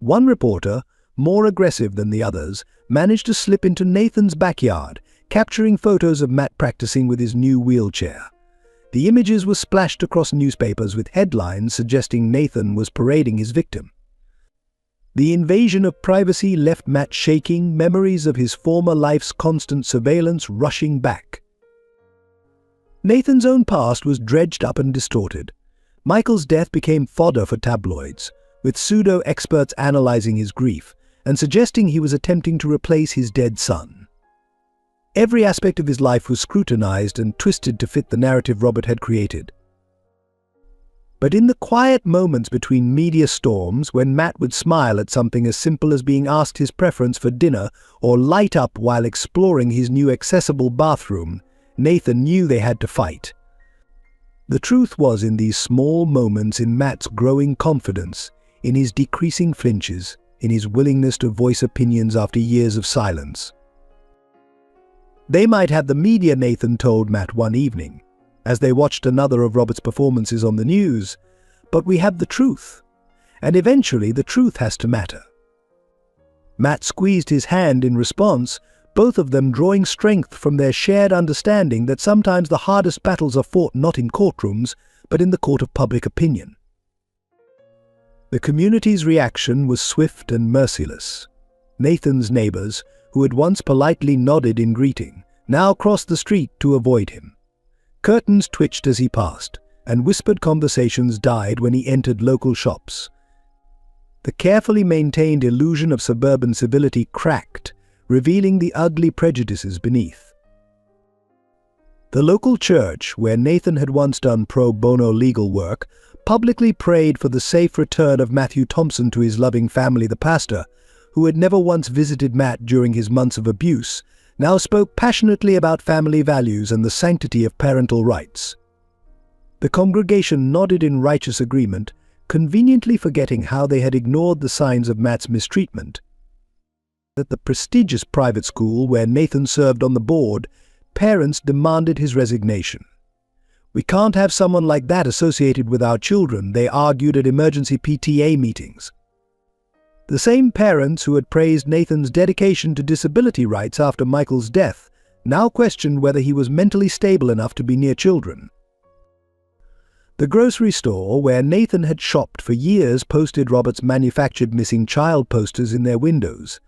One reporter, more aggressive than the others, managed to slip into Nathan's backyard, capturing photos of Matt practicing with his new wheelchair. The images were splashed across newspapers with headlines suggesting Nathan was parading his victim. The invasion of privacy left Matt shaking, memories of his former life's constant surveillance rushing back. Nathan's own past was dredged up and distorted. Michael's death became fodder for tabloids, with pseudo-experts analyzing his grief and suggesting he was attempting to replace his dead son. Every aspect of his life was scrutinized and twisted to fit the narrative Robert had created. But in the quiet moments between media storms, when Matt would smile at something as simple as being asked his preference for dinner or light up while exploring his new accessible bathroom, Nathan knew they had to fight. The truth was in these small moments, in Matt's growing confidence, in his decreasing flinches, in his willingness to voice opinions after years of silence. "They might have the media," Nathan told Matt one evening, as they watched another of Robert's performances on the news, "but we have the truth, and eventually the truth has to matter." Matt squeezed his hand in response, both of them drawing strength from their shared understanding that sometimes the hardest battles are fought not in courtrooms, but in the court of public opinion. The community's reaction was swift and merciless. Nathan's neighbors, who had once politely nodded in greeting, now crossed the street to avoid him. Curtains twitched as he passed, and whispered conversations died when he entered local shops. The carefully maintained illusion of suburban civility cracked, revealing the ugly prejudices beneath. The local church, where Nathan had once done pro bono legal work, publicly prayed for the safe return of Matthew Thompson to his loving family. The pastor, who had never once visited Matt during his months of abuse, now spoke passionately about family values and the sanctity of parental rights. The congregation nodded in righteous agreement, conveniently forgetting how they had ignored the signs of Matt's mistreatment. At the prestigious private school where Nathan served on the board, parents demanded his resignation. "We can't have someone like that associated with our children," they argued at emergency PTA meetings. The same parents who had praised Nathan's dedication to disability rights after Michael's death now questioned whether he was mentally stable enough to be near children. The grocery store where Nathan had shopped for years posted Robert's manufactured missing child posters in their windows.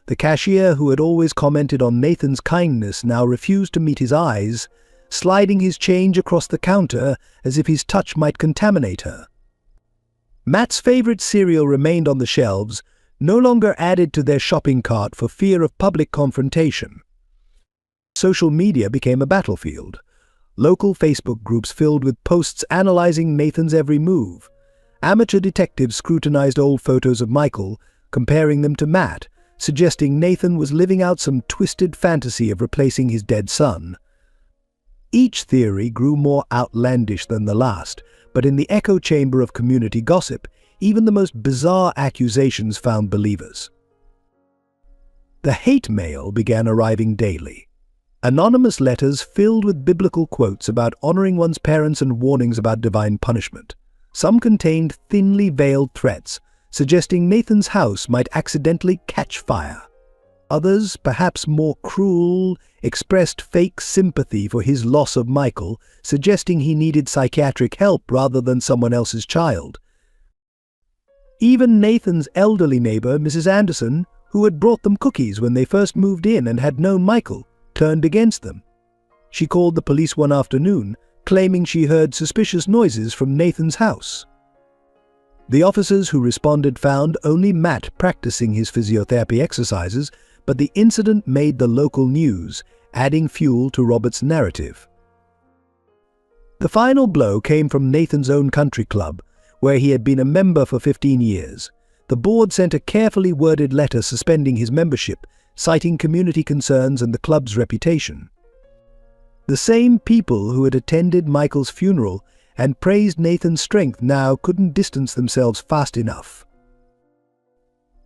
The cashier, who had always commented on Nathan's kindness, now refused to meet his eyes, sliding his change across the counter as if his touch might contaminate her. Matt's favorite cereal remained on the shelves, no longer added to their shopping cart for fear of public confrontation. Social media became a battlefield. Local Facebook groups filled with posts analyzing Nathan's every move. Amateur detectives scrutinized old photos of Michael, comparing them to Matt, suggesting Nathan was living out some twisted fantasy of replacing his dead son. Each theory grew more outlandish than the last, but in the echo chamber of community gossip, even the most bizarre accusations found believers. The hate mail began arriving daily. Anonymous letters filled with biblical quotes about honoring one's parents and warnings about divine punishment. Some contained thinly veiled threats, suggesting Nathan's house might accidentally catch fire. Others, perhaps more cruel, expressed fake sympathy for his loss of Michael, suggesting he needed psychiatric help rather than someone else's child. Even Nathan's elderly neighbor, Mrs. Anderson, who had brought them cookies when they first moved in and had known Michael, turned against them. She called the police one afternoon, claiming she heard suspicious noises from Nathan's house. The officers who responded found only Matt practicing his physiotherapy exercises, but the incident made the local news, adding fuel to Robert's narrative. The final blow came from Nathan's own country club, where he had been a member for 15 years. The board sent a carefully worded letter suspending his membership, citing community concerns and the club's reputation. The same people who had attended Michael's funeral and praised Nathan's strength now couldn't distance themselves fast enough.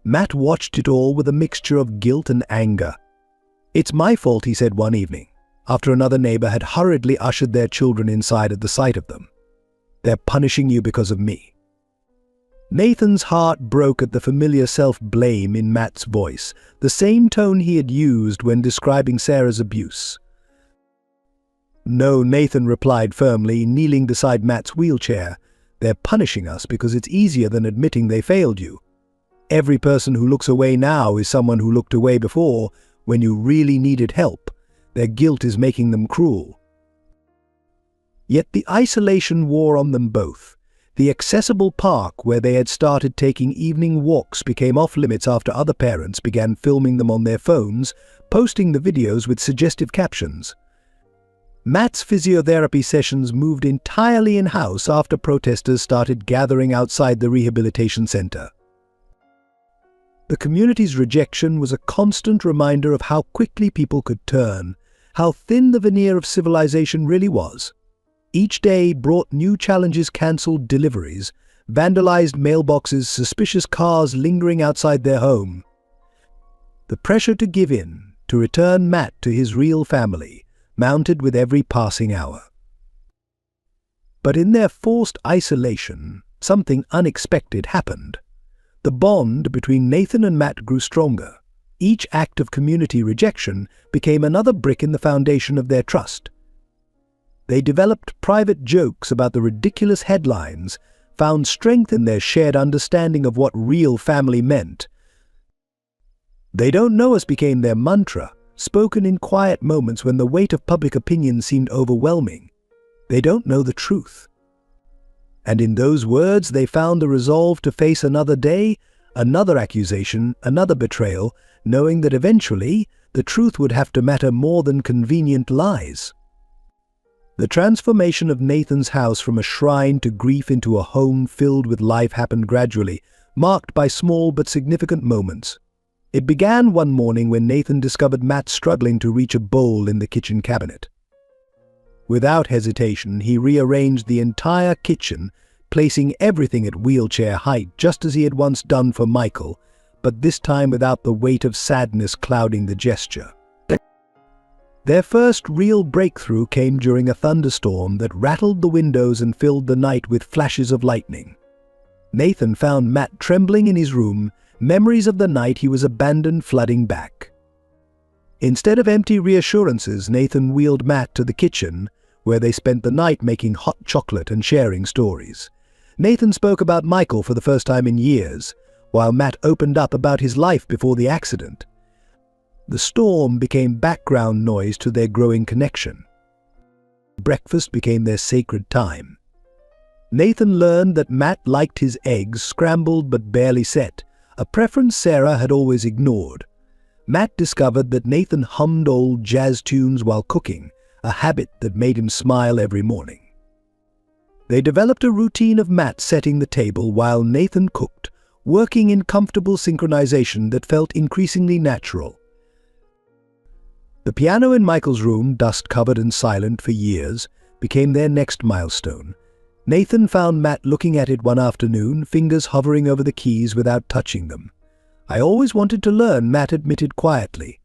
Matt watched it all with a mixture of guilt and anger. "It's my fault," he said one evening, after another neighbor had hurriedly ushered their children inside at the sight of them. "They're punishing you because of me." Nathan's heart broke at the familiar self-blame in Matt's voice, the same tone he had used when describing Sarah's abuse. "No," Nathan replied firmly, kneeling beside Matt's wheelchair. "They're punishing us because it's easier than admitting they failed you. Every person who looks away now is someone who looked away before when you really needed help. Their guilt is making them cruel." Yet the isolation wore on them both. The accessible park where they had started taking evening walks became off-limits after other parents began filming them on their phones, posting the videos with suggestive captions. Matt's physiotherapy sessions moved entirely in-house after protesters started gathering outside the rehabilitation center. The community's rejection was a constant reminder of how quickly people could turn, how thin the veneer of civilization really was. Each day brought new challenges: cancelled deliveries, vandalized mailboxes, suspicious cars lingering outside their home. The pressure to give in, to return Matt to his real family, mounted with every passing hour. But in their forced isolation, something unexpected happened. The bond between Nathan and Matt grew stronger. Each act of community rejection became another brick in the foundation of their trust. They developed private jokes about the ridiculous headlines, found strength in their shared understanding of what real family meant. "They don't know us" became their mantra, spoken in quiet moments when the weight of public opinion seemed overwhelming. "They don't know the truth." And in those words they found the resolve to face another day, another accusation, another betrayal, knowing that eventually the truth would have to matter more than convenient lies. The transformation of Nathan's house from a shrine to grief into a home filled with life happened gradually, marked by small but significant moments. It began one morning when Nathan discovered Matt struggling to reach a bowl in the kitchen cabinet. Without hesitation, he rearranged the entire kitchen, placing everything at wheelchair height, just as he had once done for Michael, but this time without the weight of sadness clouding the gesture. Their first real breakthrough came during a thunderstorm that rattled the windows and filled the night with flashes of lightning. Nathan found Matt trembling in his room, memories of the night he was abandoned flooding back. Instead of empty reassurances, Nathan wheeled Matt to the kitchen, where they spent the night making hot chocolate and sharing stories. Nathan spoke about Michael for the first time in years, while Matt opened up about his life before the accident. The storm became background noise to their growing connection. Breakfast became their sacred time. Nathan learned that Matt liked his eggs scrambled but barely set, a preference Sarah had always ignored. Matt discovered that Nathan hummed old jazz tunes while cooking, a habit that made him smile every morning. They developed a routine of Matt setting the table while Nathan cooked, working in comfortable synchronization that felt increasingly natural. The piano in Michael's room, dust-covered and silent for years, became their next milestone. Nathan found Matt looking at it one afternoon, fingers hovering over the keys without touching them. "I always wanted to learn," Matt admitted quietly.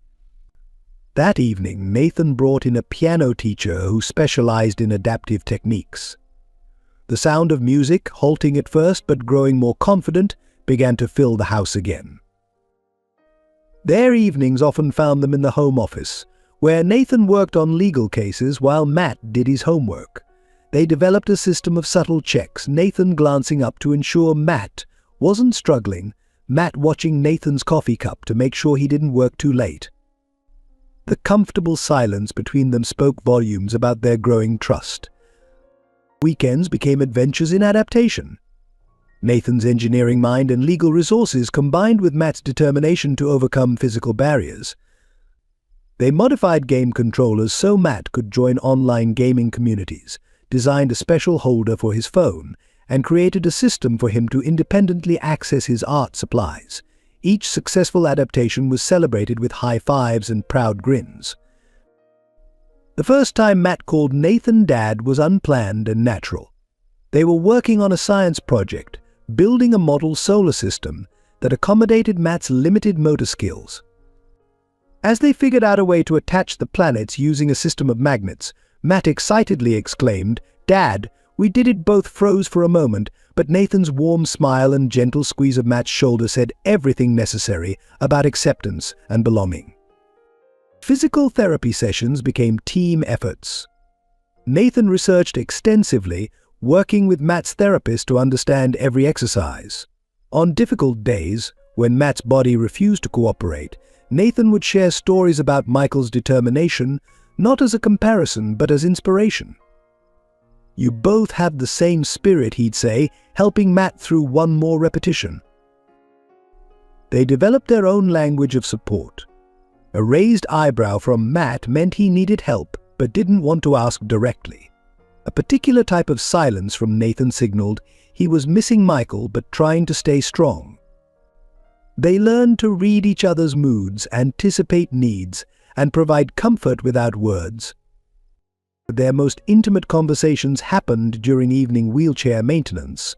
That evening, Nathan brought in a piano teacher who specialized in adaptive techniques. The sound of music, halting at first but growing more confident, began to fill the house again. Their evenings often found them in the home office, where Nathan worked on legal cases while Matt did his homework. They developed a system of subtle checks, Nathan glancing up to ensure Matt wasn't struggling, Matt watching Nathan's coffee cup to make sure he didn't work too late. The comfortable silence between them spoke volumes about their growing trust. Weekends became adventures in adaptation. Nathan's engineering mind and legal resources combined with Matt's determination to overcome physical barriers. They modified game controllers so Matt could join online gaming communities, designed a special holder for his phone, and created a system for him to independently access his art supplies. Each successful adaptation was celebrated with high fives and proud grins. The first time Matt called Nathan Dad was unplanned and natural. They were working on a science project, building a model solar system that accommodated Matt's limited motor skills. As they figured out a way to attach the planets using a system of magnets, Matt excitedly exclaimed, "Dad, we did it!" Both froze for a moment, but Nathan's warm smile and gentle squeeze of Matt's shoulder said everything necessary about acceptance and belonging. Physical therapy sessions became team efforts. Nathan researched extensively, working with Matt's therapist to understand every exercise. On difficult days, when Matt's body refused to cooperate, Nathan would share stories about Michael's determination, not as a comparison but as inspiration. "You both have the same spirit," he'd say, helping Matt through one more repetition. They developed their own language of support. A raised eyebrow from Matt meant he needed help but didn't want to ask directly. A particular type of silence from Nathan signaled he was missing Michael but trying to stay strong. They learned to read each other's moods, anticipate needs, and provide comfort without words. Their most intimate conversations happened during evening wheelchair maintenance.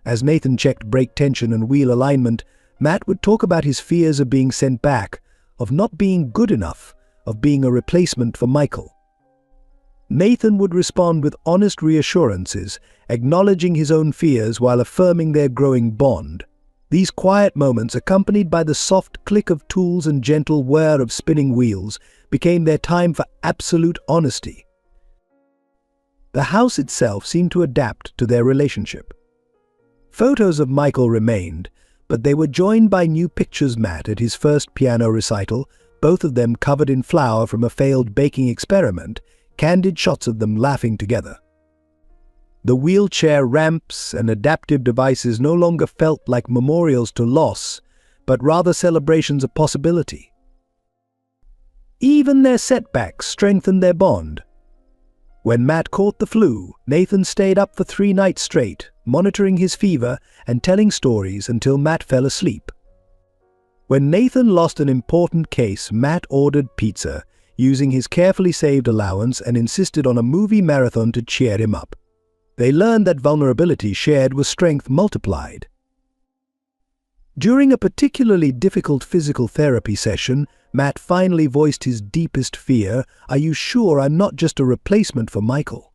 As Nathan checked brake tension and wheel alignment, Matt would talk about his fears of being sent back, of not being good enough, of being a replacement for Michael. Nathan would respond with honest reassurances, acknowledging his own fears while affirming their growing bond. These quiet moments, accompanied by the soft click of tools and gentle whir of spinning wheels, became their time for absolute honesty. The house itself seemed to adapt to their relationship. Photos of Michael remained, but they were joined by new pictures. Matt at his first piano recital, both of them covered in flour from a failed baking experiment, candid shots of them laughing together. The wheelchair ramps and adaptive devices no longer felt like memorials to loss, but rather celebrations of possibility. Even their setbacks strengthened their bond. When Matt caught the flu, Nathan stayed up for 3 nights straight, monitoring his fever and telling stories until Matt fell asleep. When Nathan lost an important case, Matt ordered pizza, using his carefully saved allowance, and insisted on a movie marathon to cheer him up. They learned that vulnerability shared was strength multiplied. During a particularly difficult physical therapy session, Matt finally voiced his deepest fear: "Are you sure I'm not just a replacement for Michael?"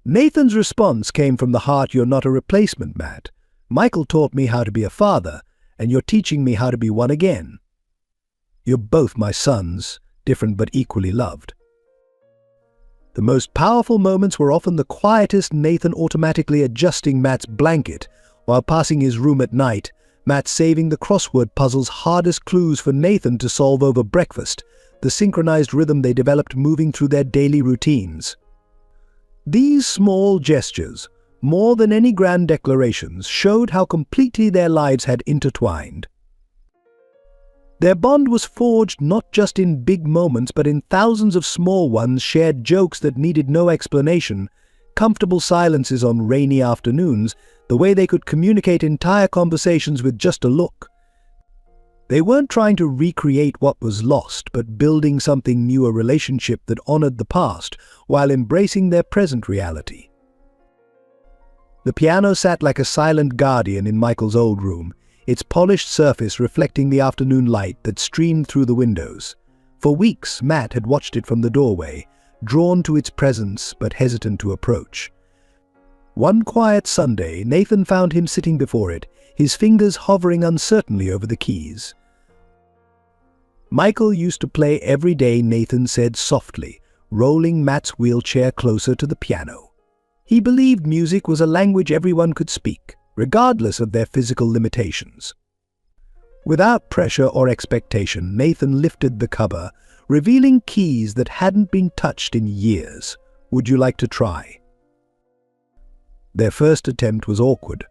Nathan's response came from the heart. "You're not a replacement, Matt. Michael taught me how to be a father, and you're teaching me how to be one again. You're both my sons, different but equally loved." The most powerful moments were often the quietest. Nathan automatically adjusting Matt's blanket while passing his room at night, Matt saving the crossword puzzle's hardest clues for Nathan to solve over breakfast, the synchronized rhythm they developed moving through their daily routines. These small gestures, more than any grand declarations, showed how completely their lives had intertwined. Their bond was forged not just in big moments but in thousands of small ones, shared jokes that needed no explanation, comfortable silences on rainy afternoons, the way they could communicate entire conversations with just a look. They weren't trying to recreate what was lost, but building something new, a relationship that honored the past while embracing their present reality. The piano sat like a silent guardian in Michael's old room, its polished surface reflecting the afternoon light that streamed through the windows. For weeks, Matt had watched it from the doorway, drawn to its presence but hesitant to approach. One quiet Sunday, Nathan found him sitting before it, his fingers hovering uncertainly over the keys. "Michael used to play every day," Nathan said softly, rolling Matt's wheelchair closer to the piano. "He believed music was a language everyone could speak, regardless of their physical limitations. Without pressure or expectation, Nathan lifted the cover, revealing keys that hadn't been touched in years. Would you like to try? Their first attempt was awkward.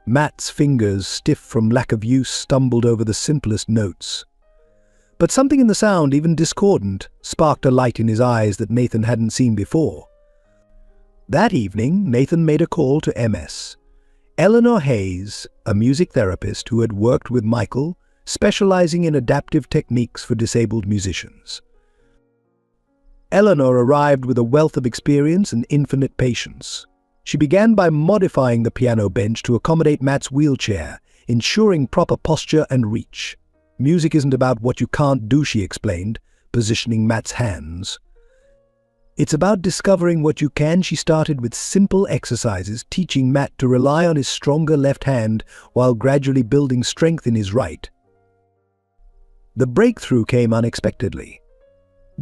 Matt's fingers, stiff from lack of use, stumbled over the simplest notes. But something in the sound, even discordant, sparked a light in his eyes that Nathan hadn't seen before. That evening, Nathan made a call to MS. Eleanor Hayes, a music therapist who had worked with Michael, specializing in adaptive techniques for disabled musicians. Eleanor arrived with a wealth of experience and infinite patience. She began by modifying the piano bench to accommodate Matt's wheelchair, ensuring proper posture and reach. Music isn't about what you can't do, she explained, positioning Matt's hands. It's about discovering what you can. She started with simple exercises, teaching Matt to rely on his stronger left hand while gradually building strength in his right. The breakthrough came unexpectedly.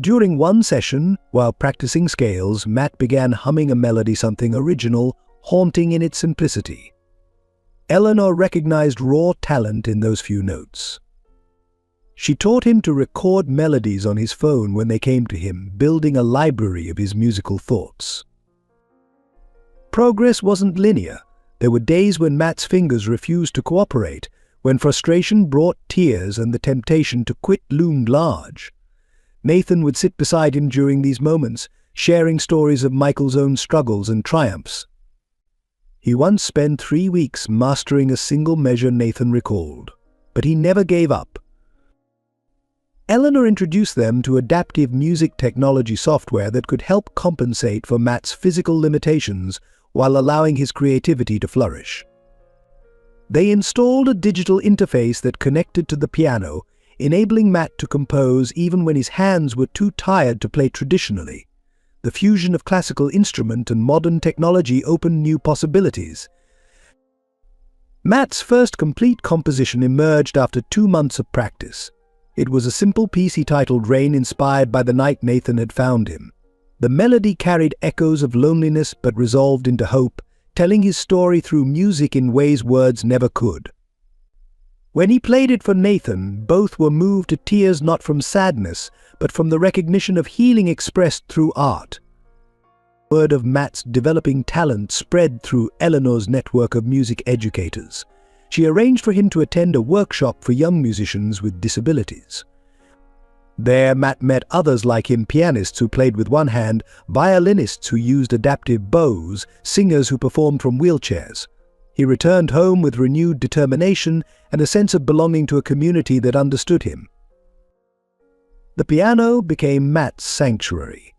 During one session, while practicing scales, Matt began humming a melody, something original, haunting in its simplicity. Eleanor recognized raw talent in those few notes. She taught him to record melodies on his phone when they came to him, building a library of his musical thoughts. Progress wasn't linear. There were days when Matt's fingers refused to cooperate, when frustration brought tears and the temptation to quit loomed large. Nathan would sit beside him during these moments, sharing stories of Michael's own struggles and triumphs. He once spent 3 weeks mastering a single measure, Nathan recalled, but he never gave up. Eleanor introduced them to adaptive music technology software that could help compensate for Matt's physical limitations while allowing his creativity to flourish. They installed a digital interface that connected to the piano, enabling Matt to compose even when his hands were too tired to play traditionally. The fusion of classical instrument and modern technology opened new possibilities. Matt's first complete composition emerged after 2 months of practice. It was a simple piece he titled Rain, inspired by the night Nathan had found him. The melody carried echoes of loneliness but resolved into hope, telling his story through music in ways words never could. When he played it for Nathan, both were moved to tears, not from sadness, but from the recognition of healing expressed through art. Word of Matt's developing talent spread through Eleanor's network of music educators. She arranged for him to attend a workshop for young musicians with disabilities. There, Matt met others like him, pianists who played with one hand, violinists who used adaptive bows, singers who performed from wheelchairs. He returned home with renewed determination and a sense of belonging to a community that understood him. The piano became Matt's sanctuary.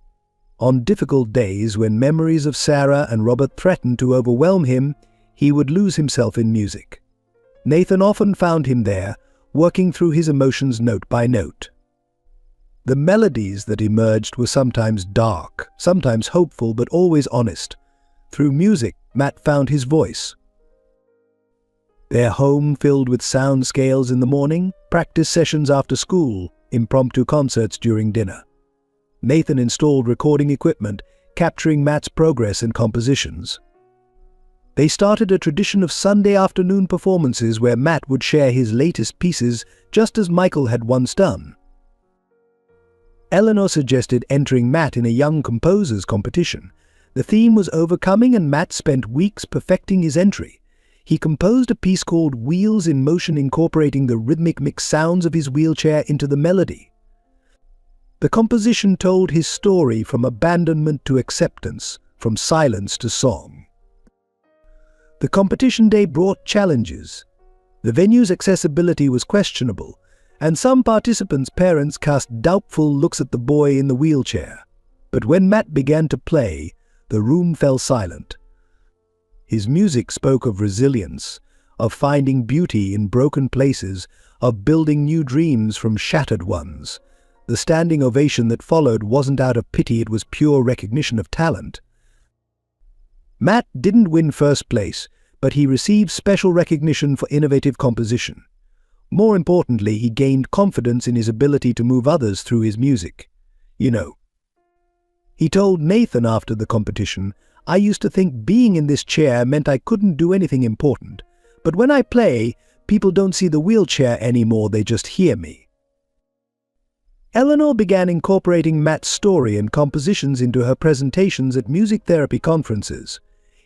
On difficult days when memories of Sarah and Robert threatened to overwhelm him, he would lose himself in music. Nathan often found him there, working through his emotions note by note. The melodies that emerged were sometimes dark, sometimes hopeful, but always honest. Through music, Matt found his voice. Their home filled with sound scales in the morning, practice sessions after school, impromptu concerts during dinner. Nathan installed recording equipment, capturing Matt's progress and compositions. They started a tradition of Sunday afternoon performances where Matt would share his latest pieces, just as Michael had once done. Eleanor suggested entering Matt in a young composers competition. The theme was overcoming, and Matt spent weeks perfecting his entry. He composed a piece called Wheels in Motion, incorporating the rhythmic mixed sounds of his wheelchair into the melody. The composition told his story from abandonment to acceptance, from silence to song. The competition day brought challenges. The venue's accessibility was questionable, and some participants' parents cast doubtful looks at the boy in the wheelchair. But when Matt began to play, the room fell silent. His music spoke of resilience, of finding beauty in broken places, of building new dreams from shattered ones. The standing ovation that followed wasn't out of pity, it was pure recognition of talent. Matt didn't win first place, but he received special recognition for innovative composition. More importantly, he gained confidence in his ability to move others through his music. He told Nathan after the competition, "I used to think being in this chair meant I couldn't do anything important. But when I play, People don't see the wheelchair anymore, they just hear me." Eleanor began incorporating Matt's story and compositions into her presentations at music therapy conferences.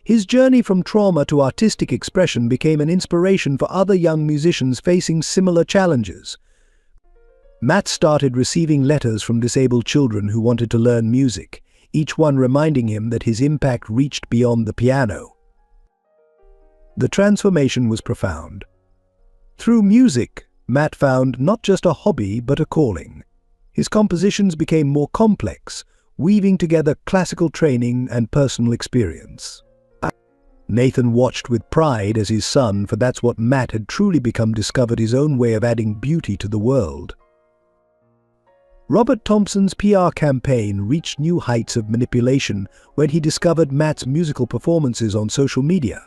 His journey from trauma to artistic expression became an inspiration for other young musicians facing similar challenges. Matt started receiving letters from disabled children who wanted to learn music, each one reminding him that his impact reached beyond the piano. The transformation was profound. Through music, Matt found not just a hobby but a calling. His compositions became more complex, weaving together classical training and personal experience. Nathan watched with pride as his son, for that's what Matt had truly become, discovered his own way of adding beauty to the world. Robert Thompson's PR campaign reached new heights of manipulation when he discovered Matt's musical performances on social media.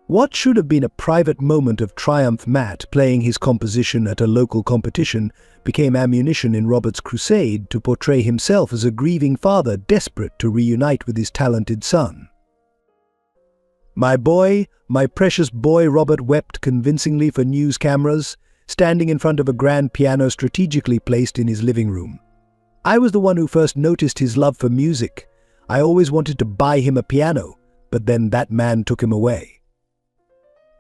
What should have been a private moment of triumph, Matt playing his composition at a local competition, became ammunition in Robert's crusade to portray himself as a grieving father desperate to reunite with his talented son. "My boy, my precious boy," Robert wept convincingly for news cameras, standing in front of a grand piano strategically placed in his living room. "I was the one who first noticed his love for music. I always wanted to buy him a piano, but then that man took him away."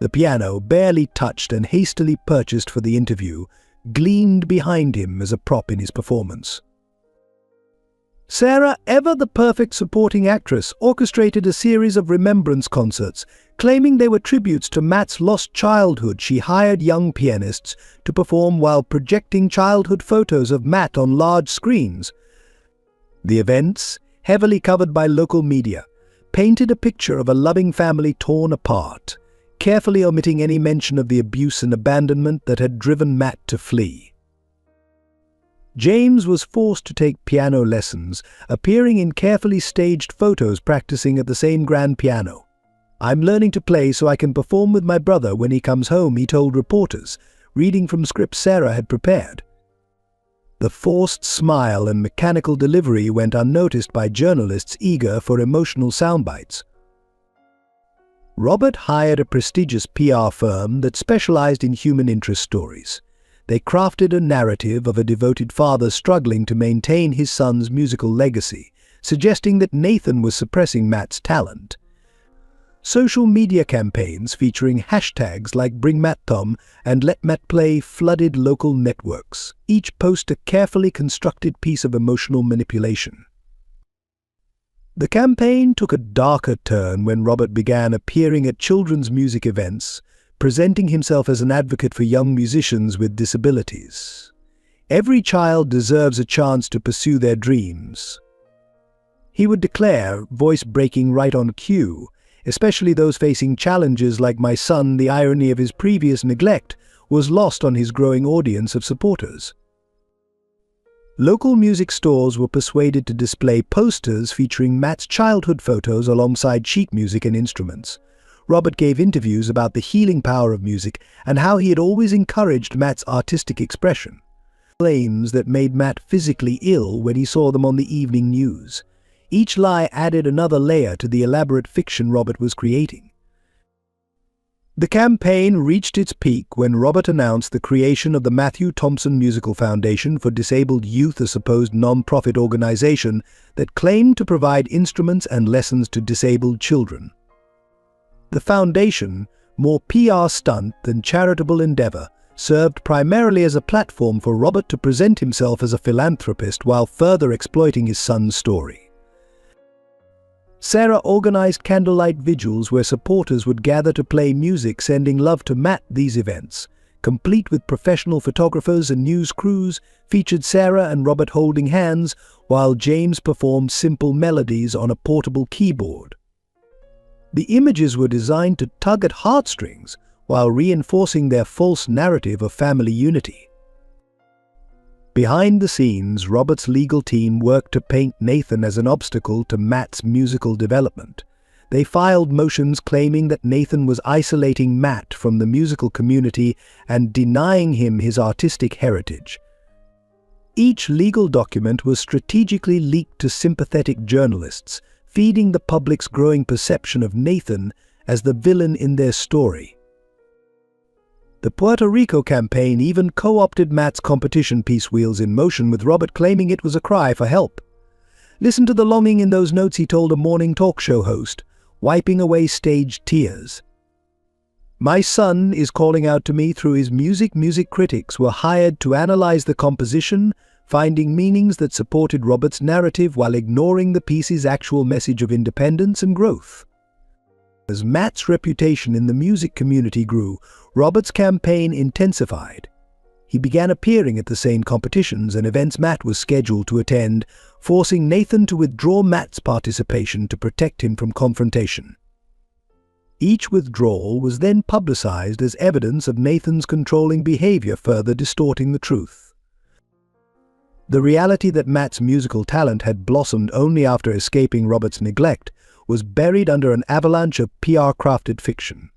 The piano, barely touched and hastily purchased for the interview, gleamed behind him as a prop in his performance. Sarah, ever the perfect supporting actress, orchestrated a series of remembrance concerts. Claiming they were tributes to Matt's lost childhood, she hired young pianists to perform while projecting childhood photos of Matt on large screens. The events, heavily covered by local media, painted a picture of a loving family torn apart, carefully omitting any mention of the abuse and abandonment that had driven Matt to flee. James was forced to take piano lessons, appearing in carefully staged photos practicing at the same grand piano. "I'm learning to play so I can perform with my brother when he comes home," he told reporters, reading from scripts Sarah had prepared. The forced smile and mechanical delivery went unnoticed by journalists eager for emotional soundbites. Robert hired a prestigious PR firm that specialized in human interest stories. They crafted a narrative of a devoted father struggling to maintain his son's musical legacy, suggesting that Nathan was suppressing Matt's talent. Social media campaigns featuring hashtags like Bring Matt Tom and Let Matt Play flooded local networks, each post a carefully constructed piece of emotional manipulation. The campaign took a darker turn when Robert began appearing at children's music events, presenting himself as an advocate for young musicians with disabilities. "Every child deserves a chance to pursue their dreams," he would declare, voice breaking right on cue, especially those facing challenges like my son. The irony of his previous neglect was lost on his growing audience of supporters. Local music stores were persuaded to display posters featuring Matt's childhood photos alongside sheet music and instruments. Robert gave interviews about the healing power of music and how he had always encouraged Matt's artistic expression. Claims that made Matt physically ill when he saw them on the evening news. Each lie added another layer to the elaborate fiction Robert was creating. The campaign reached its peak when Robert announced the creation of the Matthew Thompson Musical Foundation for Disabled Youth, a supposed non-profit organization that claimed to provide instruments and lessons to disabled children. The foundation, more PR stunt than charitable endeavor, served primarily as a platform for Robert to present himself as a philanthropist while further exploiting his son's story. Sarah organized candlelight vigils where supporters would gather to play music, sending love to Matt. These events, complete with professional photographers and news crews, featured Sarah and Robert holding hands while James performed simple melodies on a portable keyboard. The images were designed to tug at heartstrings while reinforcing their false narrative of family unity. Behind the scenes, Robert's legal team worked to paint Nathan as an obstacle to Matt's musical development. They filed motions claiming that Nathan was isolating Matt from the musical community and denying him his artistic heritage. Each legal document was strategically leaked to sympathetic journalists, feeding the public's growing perception of Nathan as the villain in their story. The Puerto Rico campaign even co-opted Matt's competition piece Wheels in Motion, with Robert claiming it was a cry for help. "Listen to the longing in those notes," he told a morning talk show host, wiping away staged tears. "My son is calling out to me through his music." Music critics were hired to analyze the composition, finding meanings that supported Robert's narrative while ignoring the piece's actual message of independence and growth. As Matt's reputation in the music community grew, Robert's campaign intensified. He began appearing at the same competitions and events Matt was scheduled to attend, forcing Nathan to withdraw Matt's participation to protect him from confrontation. Each withdrawal was then publicized as evidence of Nathan's controlling behavior, further distorting the truth. The reality that Matt's musical talent had blossomed only after escaping Robert's neglect was buried under an avalanche of PR-crafted fiction.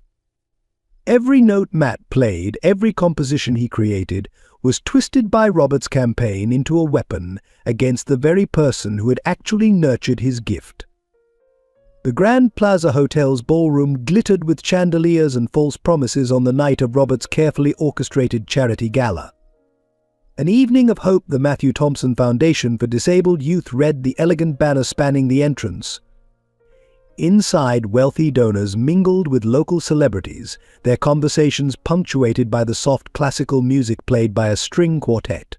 Every note Matt played, every composition he created, was twisted by Robert's campaign into a weapon against the very person who had actually nurtured his gift. The Grand Plaza Hotel's ballroom glittered with chandeliers and false promises on the night of Robert's carefully orchestrated charity gala. An evening of hope. The Matthew Thompson Foundation for Disabled Youth read the elegant banner spanning the entrance. Inside, wealthy donors mingled with local celebrities, their conversations punctuated by the soft classical music played by a string quartet.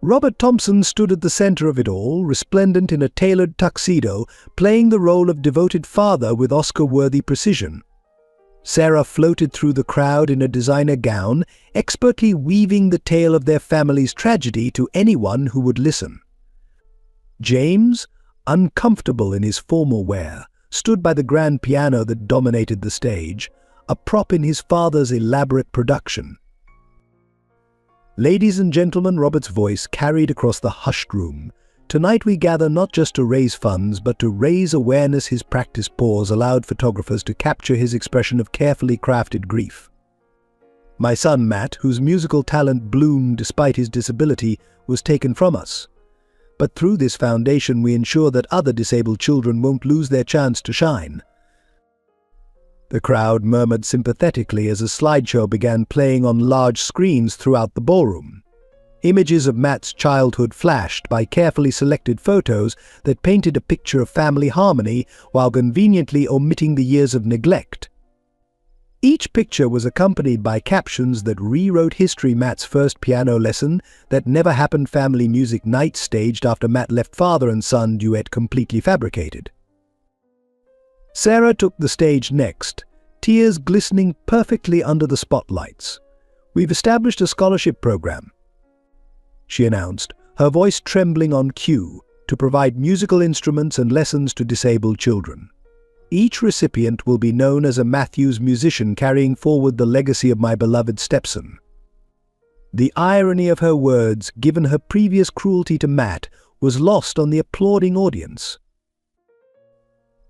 Robert Thompson stood at the center of it all, resplendent in a tailored tuxedo, playing the role of devoted father with Oscar-worthy precision. Sarah floated through the crowd in a designer gown, expertly weaving the tale of their family's tragedy to anyone who would listen. James, uncomfortable in his formal wear, stood by the grand piano that dominated the stage, a prop in his father's elaborate production. "Ladies and gentlemen," Robert's voice carried across the hushed room, "tonight we gather not just to raise funds, but to raise awareness." His practiced pause allowed photographers to capture his expression of carefully crafted grief. "My son Matt, whose musical talent bloomed despite his disability, was taken from us. But through this foundation we ensure that other disabled children won't lose their chance to shine." The crowd murmured sympathetically as a slideshow began playing on large screens throughout the ballroom. Images of Matt's childhood flashed by carefully selected photos that painted a picture of family harmony while conveniently omitting the years of neglect. Each picture was accompanied by captions that rewrote history: Matt's first piano lesson, that never happened, family music night staged after Matt left, father and son duet completely fabricated. Sarah took the stage next, tears glistening perfectly under the spotlights. "We've established a scholarship program," she announced, her voice trembling on cue, "to provide musical instruments and lessons to disabled children. Each recipient will be known as a Matthews musician, carrying forward the legacy of my beloved stepson." The irony of her words, given her previous cruelty to Matt, was lost on the applauding audience.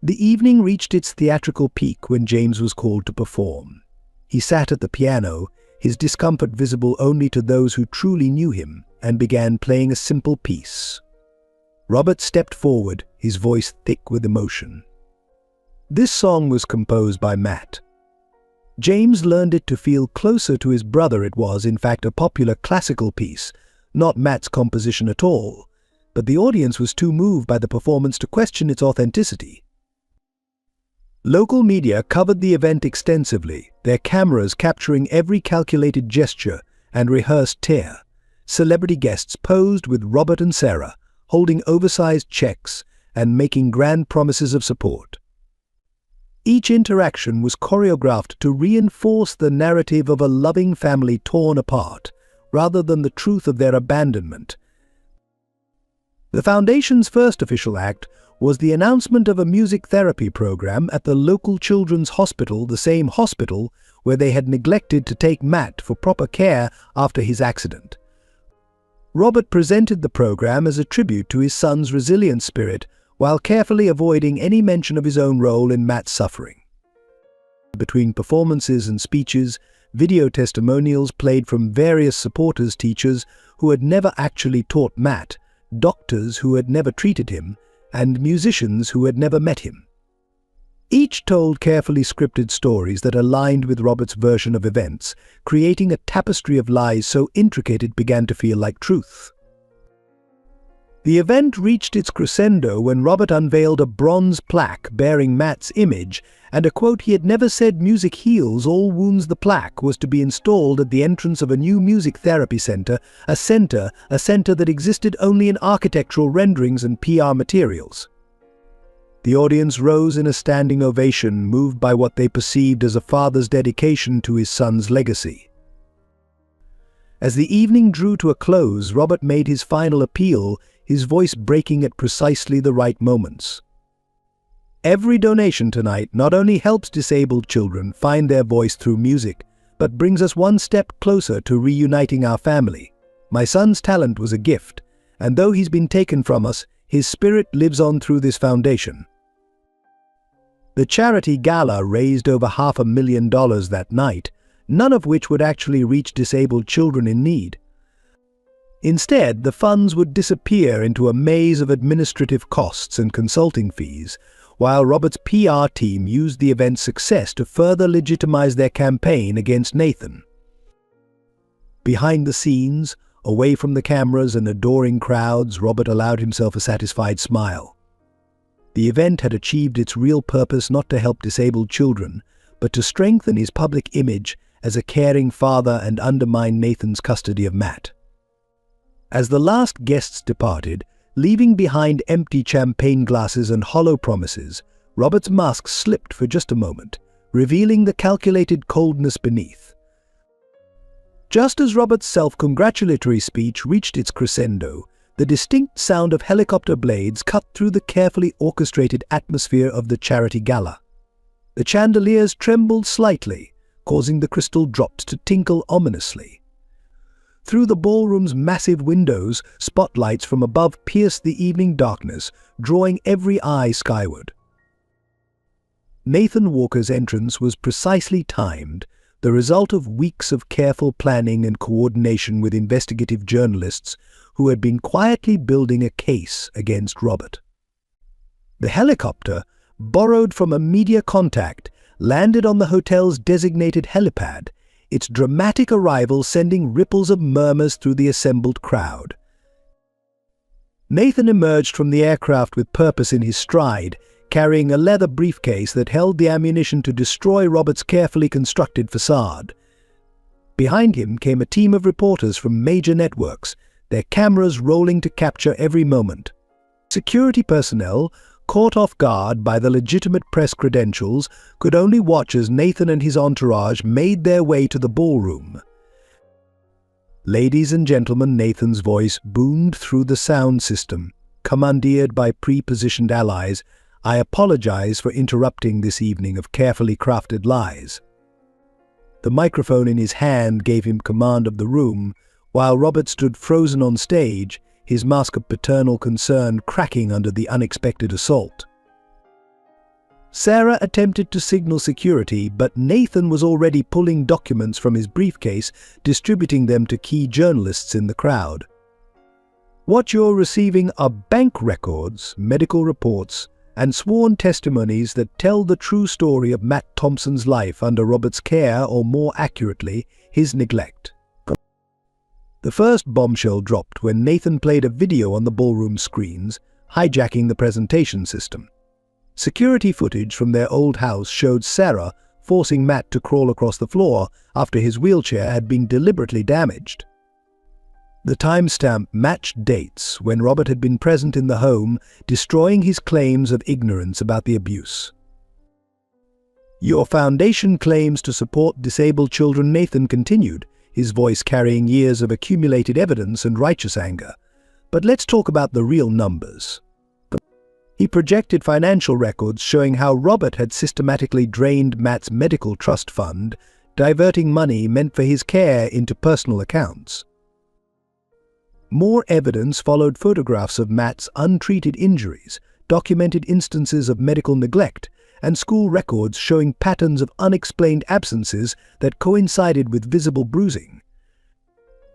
The evening reached its theatrical peak when James was called to perform. He sat at the piano, his discomfort visible only to those who truly knew him, and began playing a simple piece. Robert stepped forward, his voice thick with emotion. This song was composed by Matt. James learned it to feel closer to his brother. It was, in fact, a popular classical piece, not Matt's composition at all, but the audience was too moved by the performance to question its authenticity. Local media covered the event extensively, their cameras capturing every calculated gesture and rehearsed tear. Celebrity guests posed with Robert and Sarah, holding oversized checks and making grand promises of support. Each interaction was choreographed to reinforce the narrative of a loving family torn apart, rather than the truth of their abandonment. The Foundation's first official act was the announcement of a music therapy program at the local children's hospital, the same hospital where they had neglected to take Matt for proper care after his accident. Robert presented the program as a tribute to his son's resilient spirit, while carefully avoiding any mention of his own role in Matt's suffering. Between performances and speeches, video testimonials played from various supporters, teachers who had never actually taught Matt, doctors who had never treated him, and musicians who had never met him. Each told carefully scripted stories that aligned with Robert's version of events, creating a tapestry of lies so intricate it began to feel like truth. The event reached its crescendo when Robert unveiled a bronze plaque bearing Matt's image, and a quote he had never said music heals all wounds. The plaque was to be installed at the entrance of a new music therapy center, a center that existed only in architectural renderings and PR materials. The audience rose in a standing ovation, moved by what they perceived as a father's dedication to his son's legacy. As the evening drew to a close, Robert made his final appeal, his voice breaking at precisely the right moments. Every donation tonight not only helps disabled children find their voice through music, but brings us one step closer to reuniting our family. My son's talent was a gift, and though he's been taken from us, his spirit lives on through this foundation. The charity gala raised over $500,000 that night, none of which would actually reach disabled children in need. Instead, the funds would disappear into a maze of administrative costs and consulting fees, while Robert's PR team used the event's success to further legitimize their campaign against Nathan. Behind the scenes, away from the cameras and adoring crowds, Robert allowed himself a satisfied smile. The event had achieved its real purpose, not to help disabled children, but to strengthen his public image as a caring father and undermine Nathan's custody of Matt. As the last guests departed, leaving behind empty champagne glasses and hollow promises, Robert's mask slipped for just a moment, revealing the calculated coldness beneath. Just as Robert's self-congratulatory speech reached its crescendo, the distinct sound of helicopter blades cut through the carefully orchestrated atmosphere of the charity gala. The chandeliers trembled slightly, causing the crystal drops to tinkle ominously. Through the ballroom's massive windows, spotlights from above pierced the evening darkness, drawing every eye skyward. Nathan Walker's entrance was precisely timed, the result of weeks of careful planning and coordination with investigative journalists who had been quietly building a case against Robert. The helicopter, borrowed from a media contact, landed on the hotel's designated helipad, its dramatic arrival sending ripples of murmurs through the assembled crowd. Nathan emerged from the aircraft with purpose in his stride, carrying a leather briefcase that held the ammunition to destroy Robert's carefully constructed facade. Behind him came a team of reporters from major networks, their cameras rolling to capture every moment. Security personnel, caught off guard by the legitimate press credentials, could only watch as Nathan and his entourage made their way to the ballroom. "Ladies and gentlemen," Nathan's voice boomed through the sound system, commandeered by pre-positioned allies, "I apologize for interrupting this evening of carefully crafted lies." The microphone in his hand gave him command of the room, while Robert stood frozen on stage, his mask of paternal concern cracking under the unexpected assault. Sarah attempted to signal security, but Nathan was already pulling documents from his briefcase, distributing them to key journalists in the crowd. "What you're receiving are bank records, medical reports, and sworn testimonies that tell the true story of Matt Thompson's life under Robert's care, or more accurately, his neglect." The first bombshell dropped when Nathan played a video on the ballroom screens, hijacking the presentation system. Security footage from their old house showed Sarah forcing Matt to crawl across the floor after his wheelchair had been deliberately damaged. The timestamp matched dates when Robert had been present in the home, destroying his claims of ignorance about the abuse. "Your foundation claims to support disabled children," Nathan continued, his voice carrying years of accumulated evidence and righteous anger. "But let's talk about the real numbers." He projected financial records showing how Robert had systematically drained Matt's medical trust fund, diverting money meant for his care into personal accounts. More evidence followed: photographs of Matt's untreated injuries, documented instances of medical neglect, and school records showing patterns of unexplained absences that coincided with visible bruising.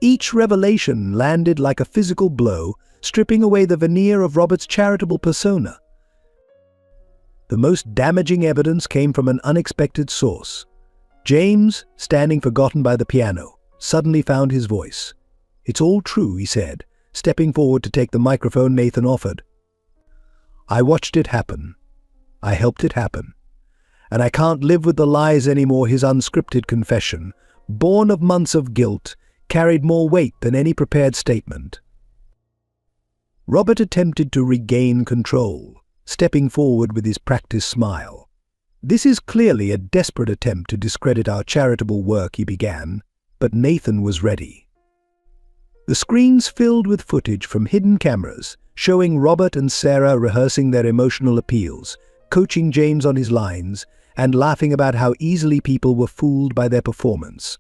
Each revelation landed like a physical blow, stripping away the veneer of Robert's charitable persona. The most damaging evidence came from an unexpected source. James, standing forgotten by the piano, suddenly found his voice. "It's all true," he said, stepping forward to take the microphone Nathan offered. "I watched it happen. I helped it happen. And I can't live with the lies anymore." His unscripted confession, born of months of guilt, carried more weight than any prepared statement. Robert attempted to regain control, stepping forward with his practiced smile. "This is clearly a desperate attempt to discredit our charitable work," he began, but Nathan was ready. The screens filled with footage from hidden cameras, showing Robert and Sarah rehearsing their emotional appeals, coaching James on his lines, and laughing about how easily people were fooled by their performance.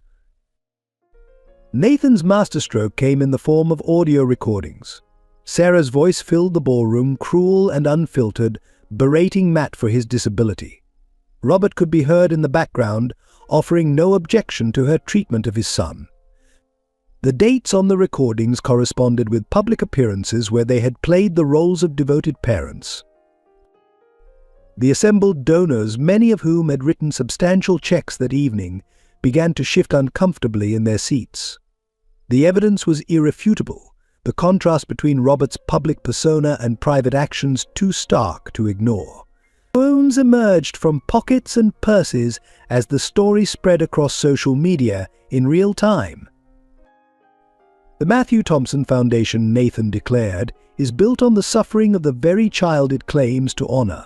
Nathan's masterstroke came in the form of audio recordings. Sarah's voice filled the ballroom, cruel and unfiltered, berating Matt for his disability. Robert could be heard in the background, offering no objection to her treatment of his son. The dates on the recordings corresponded with public appearances where they had played the roles of devoted parents. The assembled donors, many of whom had written substantial checks that evening, began to shift uncomfortably in their seats. The evidence was irrefutable, the contrast between Robert's public persona and private actions too stark to ignore. Phones emerged from pockets and purses as the story spread across social media in real time. The Matthew Thompson Foundation, Nathan declared, is built on the suffering of the very child it claims to honor.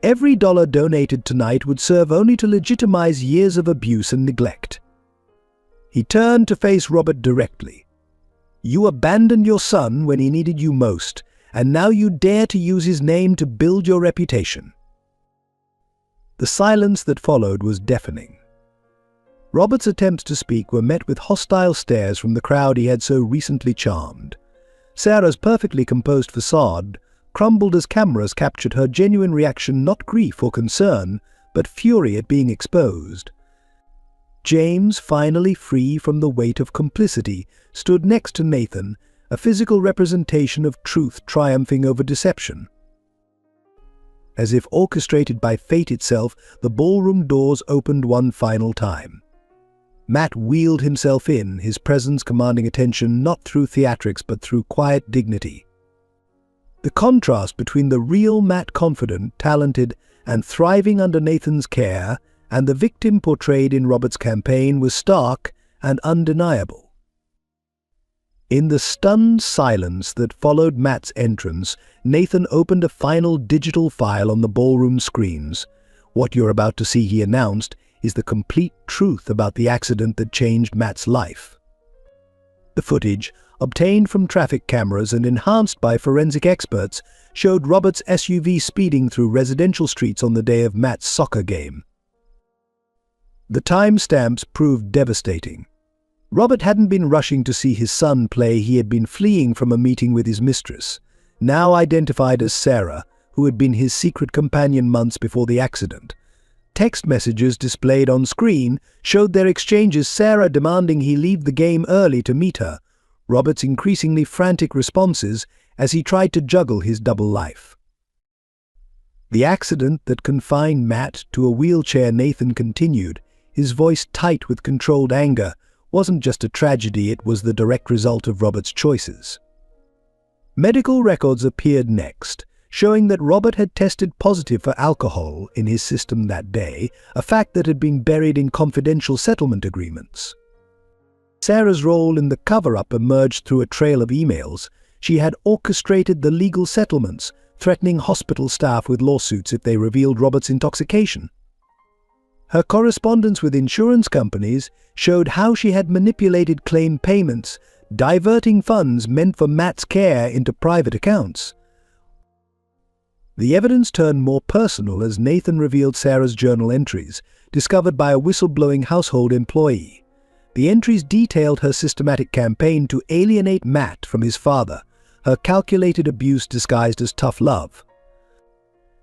Every dollar donated tonight would serve only to legitimize years of abuse and neglect. He turned to face Robert directly. "You abandoned your son when he needed you most, and now you dare to use his name to build your reputation." The silence that followed was deafening. Robert's attempts to speak were met with hostile stares from the crowd he had so recently charmed. Sarah's perfectly composed facade crumbled as cameras captured her genuine reaction, not grief or concern, but fury at being exposed. James, finally free from the weight of complicity, stood next to Nathan, a physical representation of truth triumphing over deception. As if orchestrated by fate itself, the ballroom doors opened one final time. Matt wheeled himself in, his presence commanding attention not through theatrics but through quiet dignity. The contrast between the real Matt, confident, talented, and thriving under Nathan's care, and the victim portrayed in Robert's campaign was stark and undeniable. In the stunned silence that followed Matt's entrance, Nathan opened a final digital file on the ballroom screens. "What you're about to see," he announced, "is the complete truth about the accident that changed Matt's life." The footage, obtained from traffic cameras and enhanced by forensic experts, showed Robert's SUV speeding through residential streets on the day of Matt's soccer game. The timestamps proved devastating. Robert hadn't been rushing to see his son play, he had been fleeing from a meeting with his mistress, now identified as Sarah, who had been his secret companion months before the accident. Text messages displayed on screen showed their exchanges, Sarah demanding he leave the game early to meet her, Robert's increasingly frantic responses as he tried to juggle his double life. The accident that confined Matt to a wheelchair, Nathan continued, his voice tight with controlled anger, wasn't just a tragedy, it was the direct result of Robert's choices. Medical records appeared next, showing that Robert had tested positive for alcohol in his system that day, a fact that had been buried in confidential settlement agreements. Sarah's role in the cover-up emerged through a trail of emails. She had orchestrated the legal settlements, threatening hospital staff with lawsuits if they revealed Robert's intoxication. Her correspondence with insurance companies showed how she had manipulated claim payments, diverting funds meant for Matt's care into private accounts. The evidence turned more personal as Nathan revealed Sarah's journal entries, discovered by a whistleblowing household employee. The entries detailed her systematic campaign to alienate Matt from his father, her calculated abuse disguised as tough love,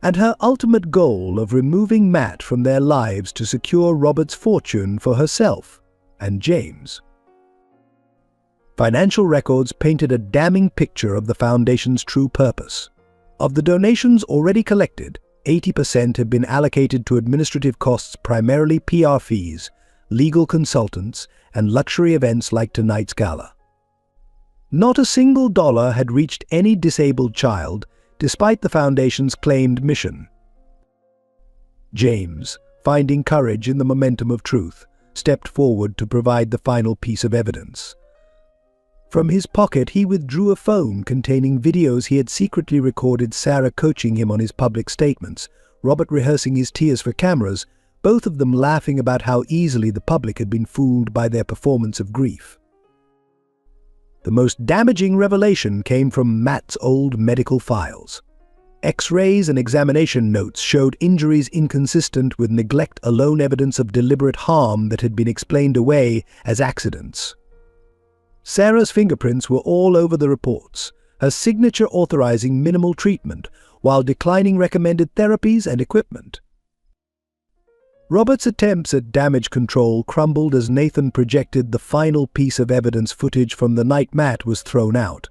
and her ultimate goal of removing Matt from their lives to secure Robert's fortune for herself and James. Financial records painted a damning picture of the Foundation's true purpose. Of the donations already collected, 80% had been allocated to administrative costs, primarily PR fees, legal consultants, and luxury events like tonight's gala. Not a single dollar had reached any disabled child, despite the foundation's claimed mission. James, finding courage in the momentum of truth, stepped forward to provide the final piece of evidence. From his pocket, he withdrew a phone containing videos he had secretly recorded Sarah coaching him on his public statements, Robert rehearsing his tears for cameras, both of them laughing about how easily the public had been fooled by their performance of grief. The most damaging revelation came from Matt's old medical files. X-rays and examination notes showed injuries inconsistent with neglect-alone evidence of deliberate harm that had been explained away as accidents. Sarah's fingerprints were all over the reports, her signature authorizing minimal treatment while declining recommended therapies and equipment. Robert's attempts at damage control crumbled as Nathan projected the final piece of evidence footage from the night Matt was thrown out.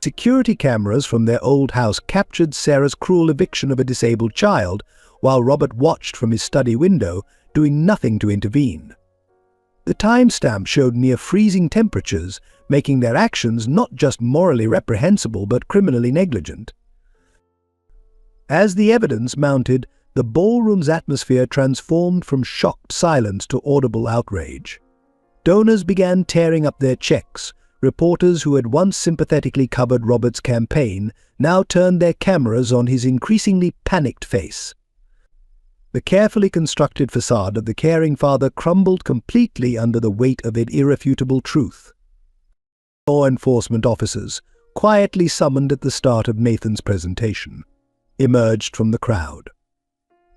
Security cameras from their old house captured Sarah's cruel eviction of a disabled child, while Robert watched from his study window, doing nothing to intervene. The timestamp showed near freezing temperatures, making their actions not just morally reprehensible but criminally negligent. As the evidence mounted, the ballroom's atmosphere transformed from shocked silence to audible outrage. Donors began tearing up their checks. Reporters who had once sympathetically covered Robert's campaign now turned their cameras on his increasingly panicked face. The carefully constructed facade of the caring father crumbled completely under the weight of irrefutable truth. Law enforcement officers, quietly summoned at the start of Nathan's presentation, emerged from the crowd.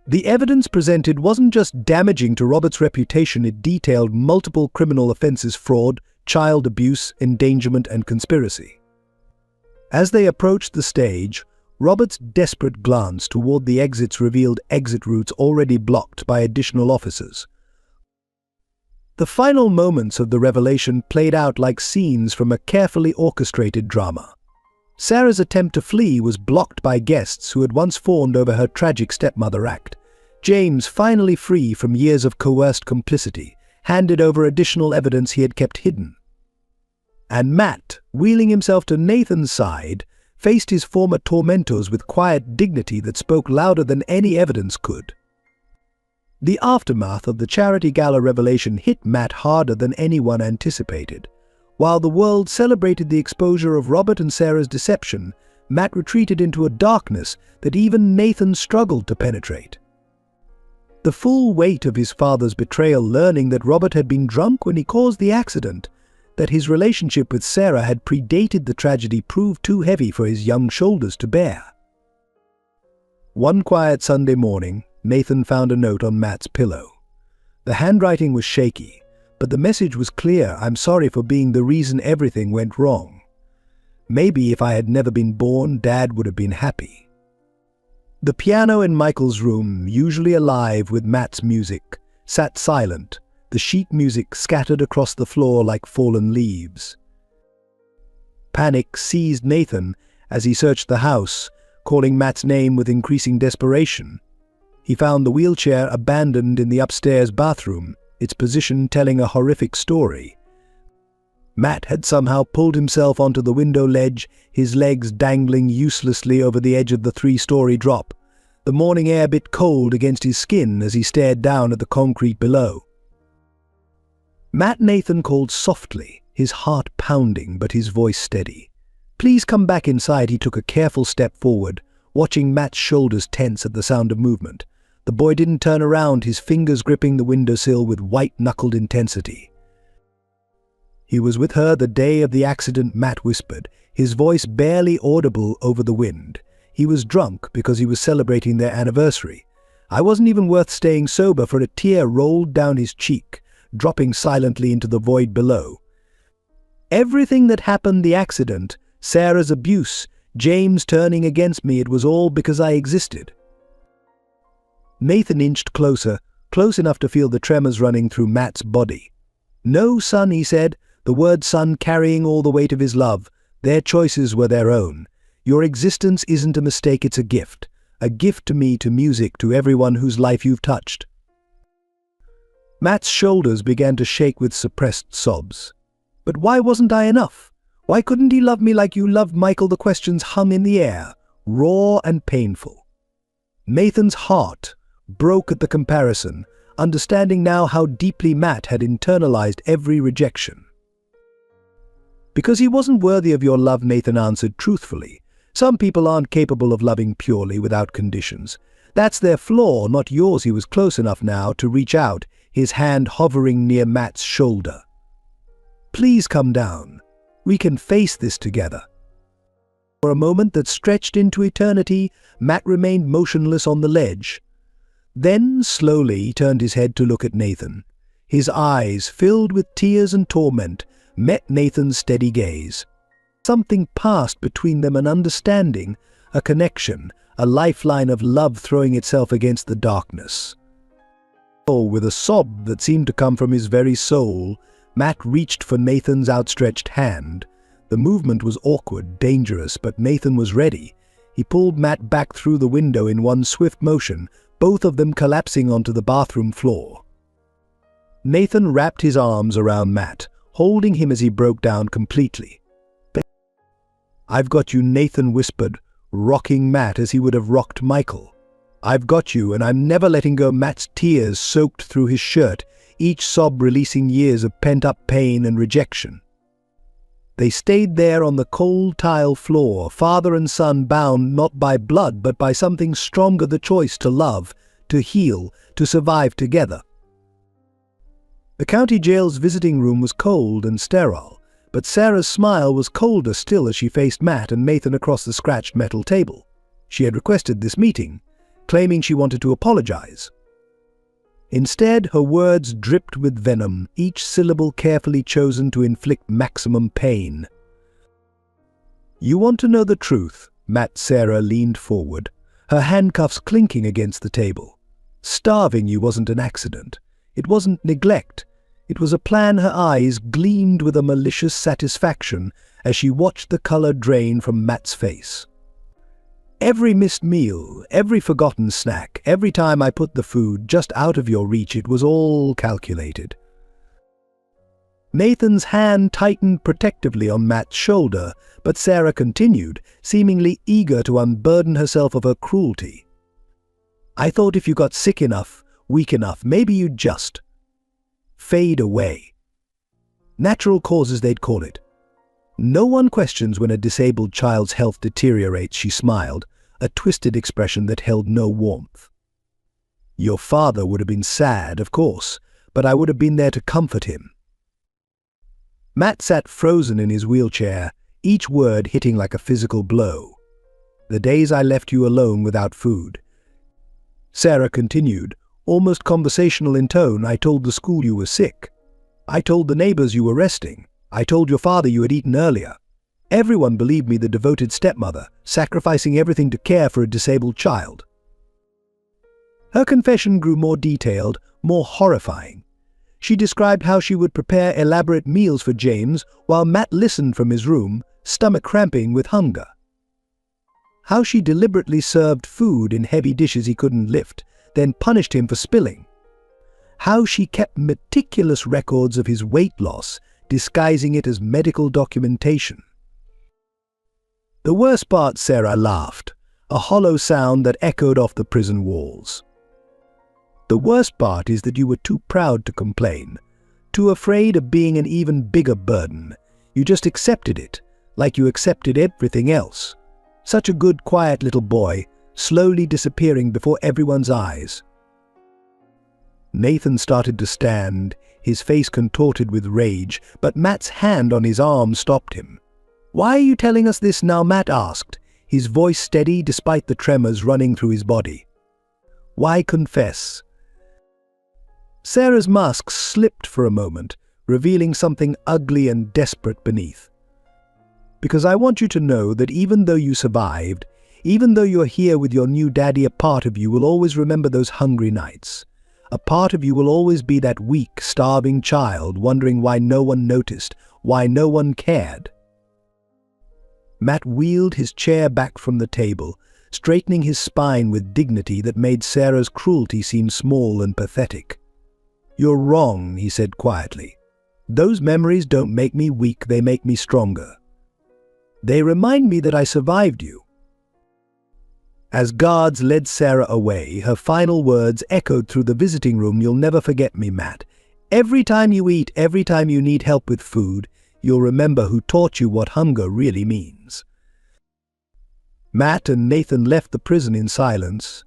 The evidence presented wasn't just damaging to Robert's reputation, it detailed multiple criminal offenses: fraud, child abuse, endangerment, and conspiracy. As they approached the stage, Robert's desperate glance toward the exits revealed exit routes already blocked by additional officers. The final moments of the revelation played out like scenes from a carefully orchestrated drama. Sarah's attempt to flee was blocked by guests who had once fawned over her tragic stepmother act. James, finally free from years of coerced complicity, handed over additional evidence he had kept hidden. And Matt, wheeling himself to Nathan's side, faced his former tormentors with quiet dignity that spoke louder than any evidence could. The aftermath of the charity gala revelation hit Matt harder than anyone anticipated. While the world celebrated the exposure of Robert and Sarah's deception, Matt retreated into a darkness that even Nathan struggled to penetrate. The full weight of his father's betrayal, learning that Robert had been drunk when he caused the accident, that his relationship with Sarah had predated the tragedy, proved too heavy for his young shoulders to bear. One quiet Sunday morning, Nathan found a note on Matt's pillow. The handwriting was shaky, but the message was clear: "I'm sorry for being the reason everything went wrong. Maybe if I had never been born, Dad would have been happy." The piano in Michael's room, usually alive with Matt's music, sat silent, the sheet music scattered across the floor like fallen leaves. Panic seized Nathan as he searched the house, calling Matt's name with increasing desperation. He found the wheelchair abandoned in the upstairs bathroom, its position telling a horrific story. Matt had somehow pulled himself onto the window ledge, his legs dangling uselessly over the edge of the 3-story drop. The morning air bit cold against his skin as he stared down at the concrete below. Nathan called softly, his heart pounding but his voice steady. "Please come back inside." He took a careful step forward, watching Matt's shoulders tense at the sound of movement. The boy didn't turn around, his fingers gripping the windowsill with white-knuckled intensity. "He was with her the day of the accident," Matt whispered, his voice barely audible over the wind. "He was drunk because he was celebrating their anniversary. I wasn't even worth staying sober," for a tear rolled down his cheek, dropping silently into the void below. "Everything that happened, the accident, Sarah's abuse, James turning against me, it was all because I existed." Nathan inched closer, close enough to feel the tremors running through Matt's body. "No, son," he said, the word son carrying all the weight of his love. "Their choices were their own. Your existence isn't a mistake, it's a gift. a gift to me, to music, to everyone whose life you've touched." Matt's shoulders began to shake with suppressed sobs. "But why wasn't I enough? Why couldn't he love me like you loved Michael?" The questions hung in the air, raw and painful. Nathan's heart broke at the comparison, understanding now how deeply Matt had internalized every rejection. "Because he wasn't worthy of your love," Nathan answered truthfully. "Some people aren't capable of loving purely, without conditions. That's their flaw, not yours." He was close enough now to reach out, his hand hovering near Matt's shoulder. "Please come down. We can face this together." For a moment that stretched into eternity, Matt remained motionless on the ledge. Then, slowly, he turned his head to look at Nathan. His eyes, filled with tears and torment, met Nathan's steady gaze. Something passed between them, an understanding, a connection, a lifeline of love throwing itself against the darkness. Oh, with a sob that seemed to come from his very soul, Matt reached for Nathan's outstretched hand. The movement was awkward, dangerous, but Nathan was ready. He pulled Matt back through the window in one swift motion, both of them collapsing onto the bathroom floor. Nathan wrapped his arms around Matt, holding him as he broke down completely. "I've got you," Nathan whispered, rocking Matt as he would have rocked Michael. "I've got you, and I'm never letting go." Matt's tears soaked through his shirt, each sob releasing years of pent-up pain and rejection. They stayed there on the cold tile floor, father and son, bound not by blood but by something stronger, the choice to love, to heal, to survive together. The county jail's visiting room was cold and sterile, but Sarah's smile was colder still as she faced Matt and Nathan across the scratched metal table. She had requested this meeting, claiming she wanted to apologize. Instead, her words dripped with venom, each syllable carefully chosen to inflict maximum pain. "You want to know the truth?" Sarah leaned forward, her handcuffs clinking against the table. "Starving you wasn't an accident. It wasn't neglect. It was a plan." Her eyes gleamed with a malicious satisfaction as she watched the color drain from Matt's face. "Every missed meal, every forgotten snack, every time I put the food just out of your reach, it was all calculated." Nathan's hand tightened protectively on Matt's shoulder, but Sarah continued, seemingly eager to unburden herself of her cruelty. "I thought if you got sick enough, weak enough, maybe you'd just fade away. Natural causes, they'd call it. No one questions when a disabled child's health deteriorates." She smiled, a twisted expression that held no warmth. "Your father would have been sad, of course, but I would have been there to comfort him." Matt sat frozen in his wheelchair, each word hitting like a physical blow. "The days I left you alone without food," Sarah continued, almost conversational in tone, "I told the school you were sick. I told the neighbors you were resting. I told your father you had eaten earlier. Everyone believed me the devoted stepmother, sacrificing everything to care for a disabled child." Her confession grew more detailed, more horrifying. She described how she would prepare elaborate meals for James while Matt listened from his room, stomach cramping with hunger. How she deliberately served food in heavy dishes he couldn't lift, then punished him for spilling. How she kept meticulous records of his weight loss, disguising it as medical documentation. The worst part, Sarah laughed, a hollow sound that echoed off the prison walls. "The worst part is that you were too proud to complain, too afraid of being an even bigger burden. You just accepted it, like you accepted everything else. Such a good, quiet little boy, slowly disappearing before everyone's eyes." Nathan started to stand, his face contorted with rage, but Matt's hand on his arm stopped him. "Why are you telling us this now?" Matt asked, his voice steady despite the tremors running through his body. "Why confess?" Sarah's mask slipped for a moment, revealing something ugly and desperate beneath. "Because I want you to know that even though you survived, even though you're here with your new daddy, a part of you will always remember those hungry nights. A part of you will always be that weak, starving child wondering why no one noticed, why no one cared." Matt wheeled his chair back from the table, straightening his spine with dignity that made Sarah's cruelty seem small and pathetic. "You're wrong," he said quietly. "Those memories don't make me weak, they make me stronger. They remind me that I survived you." As guards led Sarah away, her final words echoed through the visiting room. "You'll never forget me, Matt. Every time you eat, every time you need help with food, you'll remember who taught you what hunger really means." Matt and Nathan left the prison in silence,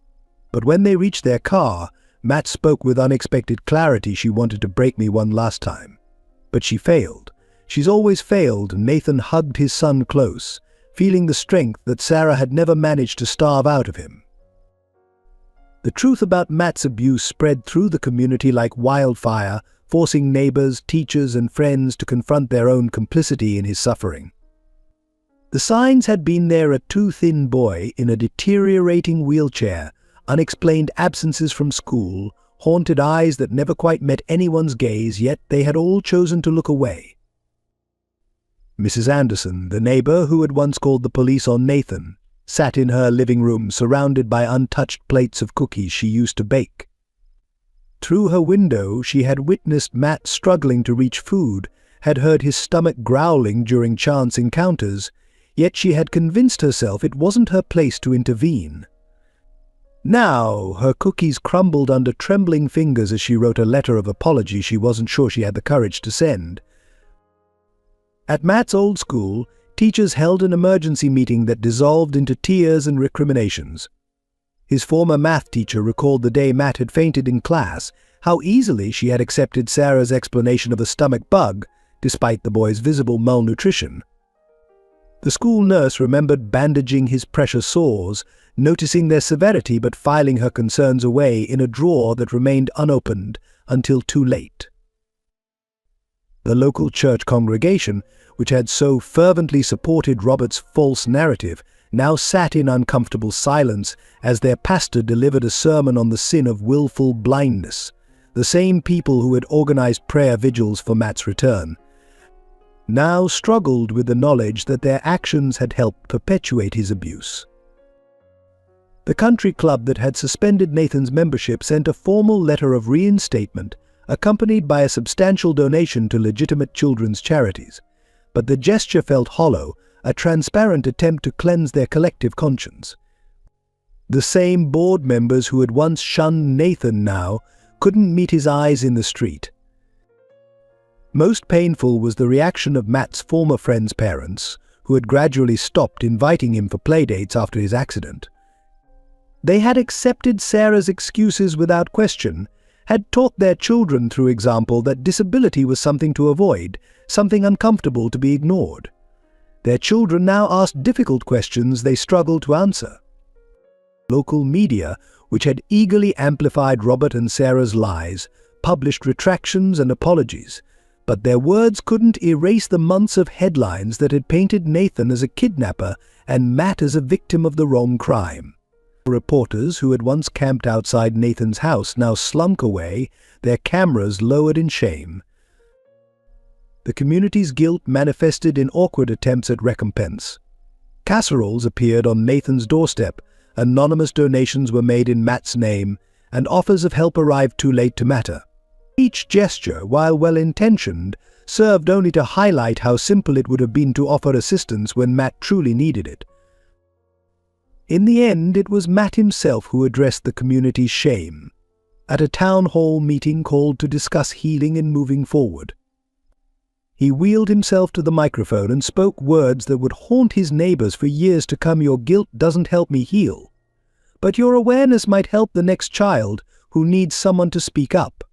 but when they reached their car, Matt spoke with unexpected clarity. "She wanted to break me one last time, but she failed. She's always failed." Nathan hugged his son close, feeling the strength that Sarah had never managed to starve out of him. The truth about Matt's abuse spread through the community like wildfire, forcing neighbors, teachers, and friends to confront their own complicity in his suffering. The signs had been there: a too thin boy in a deteriorating wheelchair, unexplained absences from school, haunted eyes that never quite met anyone's gaze, yet they had all chosen to look away. Mrs. Anderson, the neighbor who had once called the police on Nathan, sat in her living room surrounded by untouched plates of cookies she used to bake. Through her window she had witnessed Matt struggling to reach food, had heard his stomach growling during chance encounters, yet she had convinced herself it wasn't her place to intervene. Now her cookies crumbled under trembling fingers as she wrote a letter of apology she wasn't sure she had the courage to send. At Matt's old school, teachers held an emergency meeting that dissolved into tears and recriminations. His former math teacher recalled the day Matt had fainted in class, how easily she had accepted Sarah's explanation of a stomach bug, despite the boy's visible malnutrition. The school nurse remembered bandaging his pressure sores, noticing their severity but filing her concerns away in a drawer that remained unopened until too late. The local church congregation, which had so fervently supported Robert's false narrative, now sat in uncomfortable silence as their pastor delivered a sermon on the sin of willful blindness. The same people who had organized prayer vigils for Matt's return now struggled with the knowledge that their actions had helped perpetuate his abuse. The country club that had suspended Nathan's membership sent a formal letter of reinstatement, accompanied by a substantial donation to legitimate children's charities. But the gesture felt hollow, a transparent attempt to cleanse their collective conscience. The same board members who had once shunned Nathan now couldn't meet his eyes in the street. Most painful was the reaction of Matt's former friend's parents, who had gradually stopped inviting him for playdates after his accident. They had accepted Sarah's excuses without question, had taught their children through example that disability was something to avoid, something uncomfortable to be ignored. Their children now asked difficult questions they struggled to answer. Local media, which had eagerly amplified Robert and Sarah's lies, published retractions and apologies, but their words couldn't erase the months of headlines that had painted Nathan as a kidnapper and Matt as a victim of the wrong crime. Reporters who had once camped outside Nathan's house now slunk away, their cameras lowered in shame. The community's guilt manifested in awkward attempts at recompense. Casseroles appeared on Nathan's doorstep, anonymous donations were made in Matt's name, and offers of help arrived too late to matter. Each gesture, while well-intentioned, served only to highlight how simple it would have been to offer assistance when Matt truly needed it. In the end, it was Matt himself who addressed the community's shame, at a town hall meeting called to discuss healing and moving forward. He wheeled himself to the microphone and spoke words that would haunt his neighbors for years to come. "Your guilt doesn't help me heal, but your awareness might help the next child who needs someone to speak up."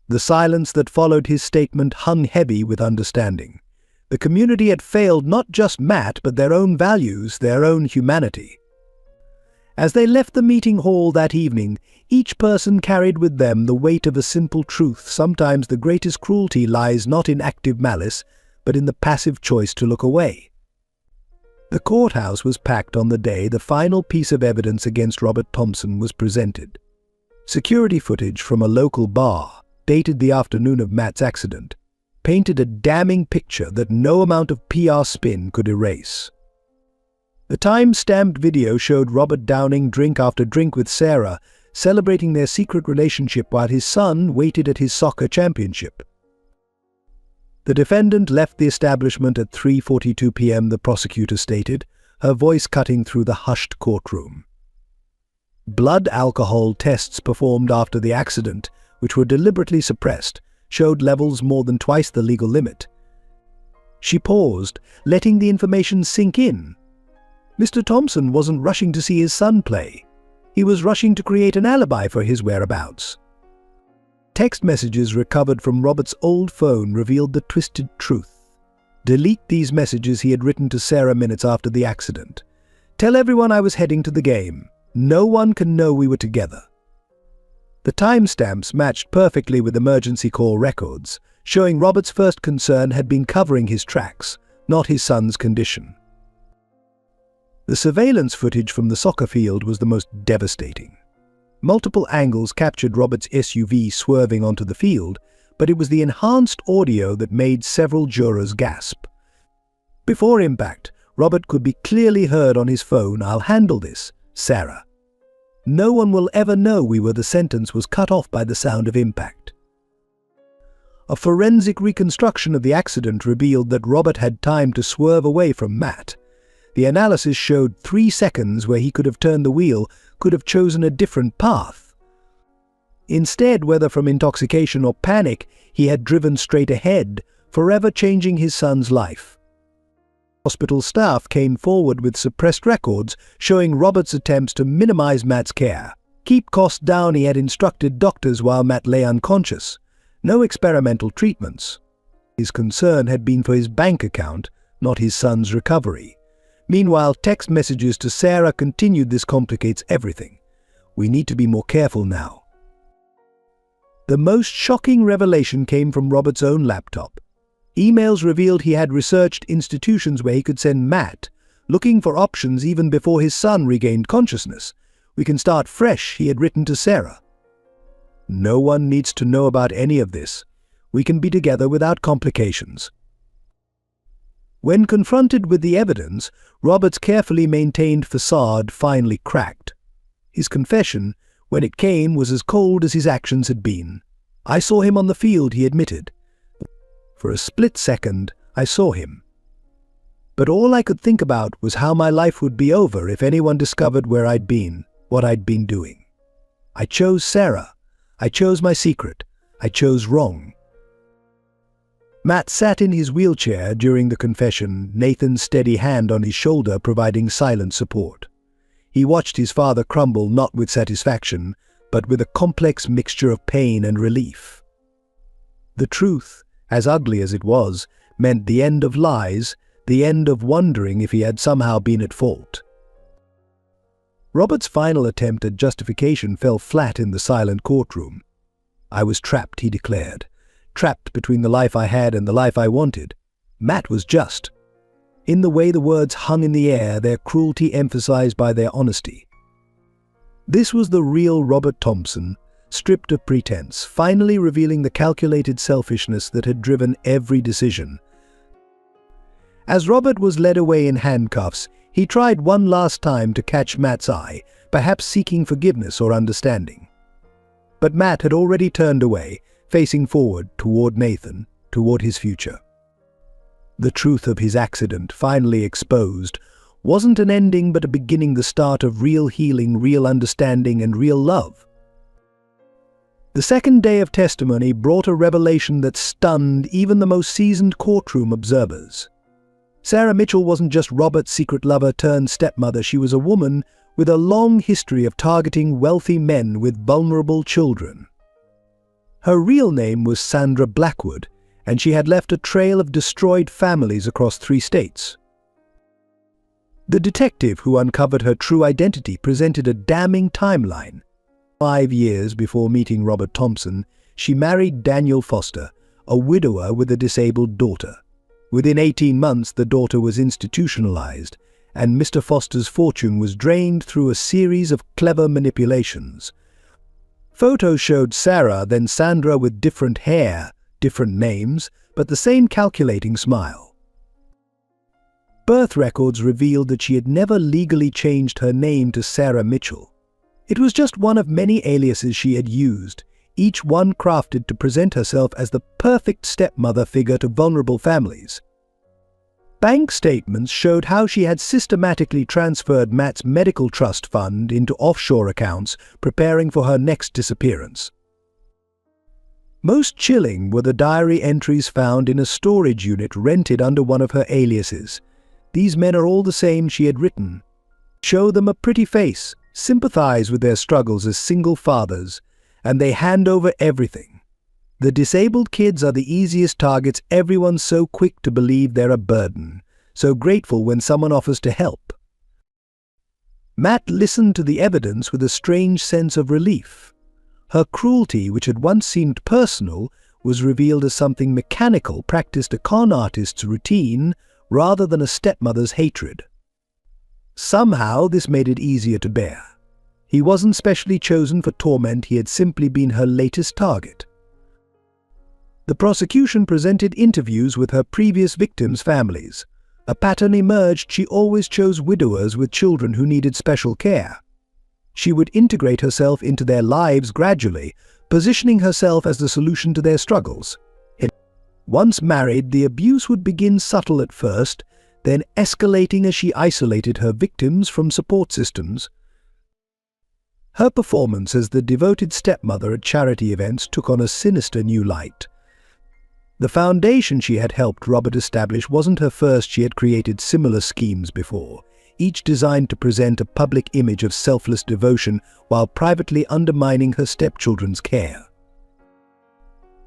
The silence that followed his statement hung heavy with understanding. The community had failed not just Matt, but their own values, their own humanity. As they left the meeting hall that evening, each person carried with them the weight of a simple truth. Sometimes the greatest cruelty lies not in active malice, but in the passive choice to look away. The courthouse was packed on the day the final piece of evidence against Robert Thompson was presented. Security footage from a local bar, dated the afternoon of Matt's accident, painted a damning picture that no amount of PR spin could erase. The time-stamped video showed Robert downing drink after drink with Sarah, celebrating their secret relationship while his son waited at his soccer championship. The defendant left the establishment at 3:42 p.m., the prosecutor stated, her voice cutting through the hushed courtroom. Blood alcohol tests performed after the accident, which were deliberately suppressed, showed levels more than twice the legal limit. She paused, letting the information sink in. Mr. Thompson wasn't rushing to see his son play. He was rushing to create an alibi for his whereabouts. Text messages recovered from Robert's old phone revealed the twisted truth. Delete these messages he had written to Sarah minutes after the accident. Tell everyone I was heading to the game. No one can know we were together. The timestamps matched perfectly with emergency call records, showing Robert's first concern had been covering his tracks, not his son's condition. The surveillance footage from the soccer field was the most devastating. Multiple angles captured Robert's SUV swerving onto the field, but it was the enhanced audio that made several jurors gasp. Before impact, Robert could be clearly heard on his phone, "I'll handle this, Sarah. No one will ever know we were." The sentence was cut off by the sound of impact. A forensic reconstruction of the accident revealed that Robert had time to swerve away from Matt. The analysis showed 3 seconds where he could have turned the wheel, could have chosen a different path. Instead, whether from intoxication or panic, he had driven straight ahead, forever changing his son's life. Hospital staff came forward with suppressed records showing Robert's attempts to minimize Matt's care. Keep costs down, he had instructed doctors while Matt lay unconscious. No experimental treatments. His concern had been for his bank account, not his son's recovery. Meanwhile, text messages to Sarah continued. This complicates everything. We need to be more careful now. The most shocking revelation came from Robert's own laptop. Emails revealed he had researched institutions where he could send Matt, looking for options even before his son regained consciousness. "We can start fresh," he had written to Sarah. "No one needs to know about any of this. We can be together without complications." When confronted with the evidence, Robert's carefully maintained facade finally cracked. His confession, when it came, was as cold as his actions had been. "I saw him on the field," he admitted. "For a split second, I saw him. But all I could think about was how my life would be over if anyone discovered where I'd been, what I'd been doing. I chose Sarah. I chose my secret. I chose wrong." Matt sat in his wheelchair during the confession, Nathan's steady hand on his shoulder providing silent support. He watched his father crumble, not with satisfaction, but with a complex mixture of pain and relief. The truth, as ugly as it was, meant the end of lies, the end of wondering if he had somehow been at fault. Robert's final attempt at justification fell flat in the silent courtroom. "I was trapped," he declared. "Trapped between the life I had and the life I wanted." Matt was just. In the way the words hung in the air, their cruelty emphasized by their honesty. This was the real Robert Thompson, stripped of pretense, finally revealing the calculated selfishness that had driven every decision. As Robert was led away in handcuffs, he tried one last time to catch Matt's eye, perhaps seeking forgiveness or understanding. But Matt had already turned away, facing forward toward Nathan, toward his future. The truth of his accident, finally exposed, wasn't an ending but a beginning, the start of real healing, real understanding, and real love. The second day of testimony brought a revelation that stunned even the most seasoned courtroom observers. Sarah Mitchell wasn't just Robert's secret lover turned stepmother. She was a woman with a long history of targeting wealthy men with vulnerable children. Her real name was Sandra Blackwood, and she had left a trail of destroyed families across 3 states. The detective who uncovered her true identity presented a damning timeline. 5 years before meeting Robert Thompson, she married Daniel Foster, a widower with a disabled daughter. Within 18 months, the daughter was institutionalized, and Mr. Foster's fortune was drained through a series of clever manipulations. Photos showed Sarah, then Sandra, with different hair, different names, but the same calculating smile. Birth records revealed that she had never legally changed her name to Sarah Mitchell. It was just one of many aliases she had used, each one crafted to present herself as the perfect stepmother figure to vulnerable families. Bank statements showed how she had systematically transferred Matt's medical trust fund into offshore accounts, preparing for her next disappearance. Most chilling were the diary entries found in a storage unit rented under one of her aliases. "These men are all the same," she had written. "Show them a pretty face, sympathize with their struggles as single fathers, and they hand over everything. The disabled kids are the easiest targets. Everyone's so quick to believe they're a burden, so grateful when someone offers to help." Matt listened to the evidence with a strange sense of relief. Her cruelty, which had once seemed personal, was revealed as something mechanical, practiced a con artist's routine rather than a stepmother's hatred. Somehow this made it easier to bear. He wasn't specially chosen for torment, he had simply been her latest target. The prosecution presented interviews with her previous victims' families. A pattern emerged: she always chose widowers with children who needed special care. She would integrate herself into their lives gradually, positioning herself as the solution to their struggles. Once married, the abuse would begin subtle at first, then escalating as she isolated her victims from support systems. Her performance as the devoted stepmother at charity events took on a sinister new light. The foundation she had helped Robert establish wasn't her first. She had created similar schemes before, each designed to present a public image of selfless devotion while privately undermining her stepchildren's care.